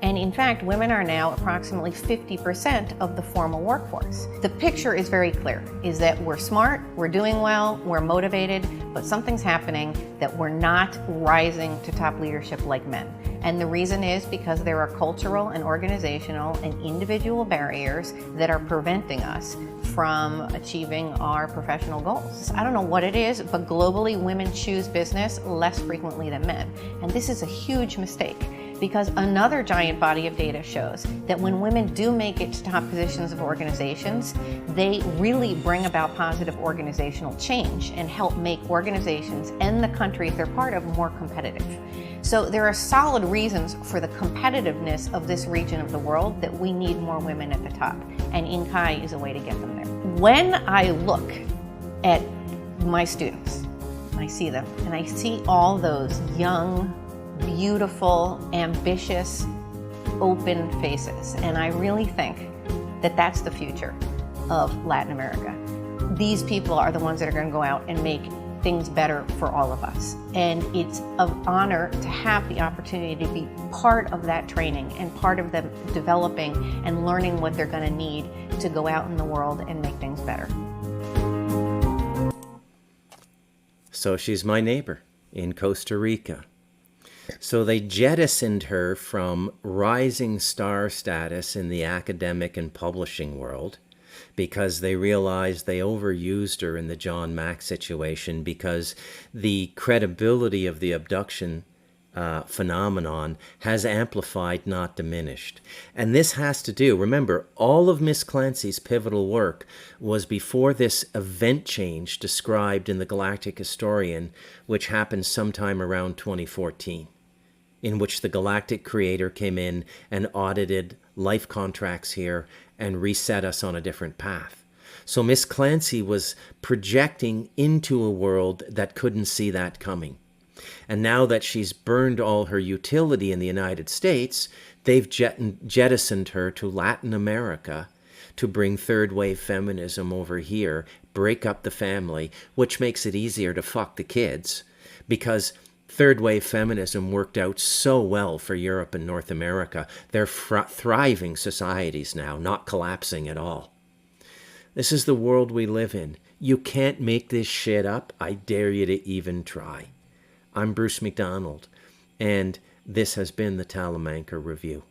And in fact, women are now approximately 50% of the formal workforce. The picture is very clear, is that we're smart, we're doing well, we're motivated, but something's happening that we're not rising to top leadership like men. And the reason is because there are cultural and organizational and individual barriers that are preventing us from achieving our professional goals. I don't know what it is, but globally women choose business less frequently than men. And this is a huge mistake, because another giant body of data shows that when women do make it to top positions of organizations, they really bring about positive organizational change and help make organizations and the countries they're part of more competitive. So there are solid reasons for the competitiveness of this region of the world that we need more women at the top, and Inkai is a way to get them there. When I look at my students, I see them, and I see all those young, beautiful, ambitious, open faces. And I really think that that's the future of Latin America. These people are the ones that are going to go out and make things better for all of us. And it's an honor to have the opportunity to be part of that training and part of them developing and learning what they're going to need to go out in the world and make things better. So she's my neighbor in Costa Rica. So they jettisoned her from rising star status in the academic and publishing world because they realized they overused her in the John Mack situation, because the credibility of the abduction phenomenon has amplified, not diminished. And this has to do, remember, all of Miss Clancy's pivotal work was before this event change described in the Galactic Historian, which happened sometime around 2014. In which the galactic creator came in and audited life contracts here and reset us on a different path. So Miss Clancy was projecting into a world that couldn't see that coming. And now that she's burned all her utility in the United States, they've jettisoned her to Latin America to bring third wave feminism over here, break up the family, which makes it easier to fuck the kids, because third wave feminism worked out so well for Europe and North America. They're thriving societies now, not collapsing at all. This is the world we live in. You can't make this shit up. I dare you to even try. I'm Bruce McDonald, and this has been the Talamanca Review.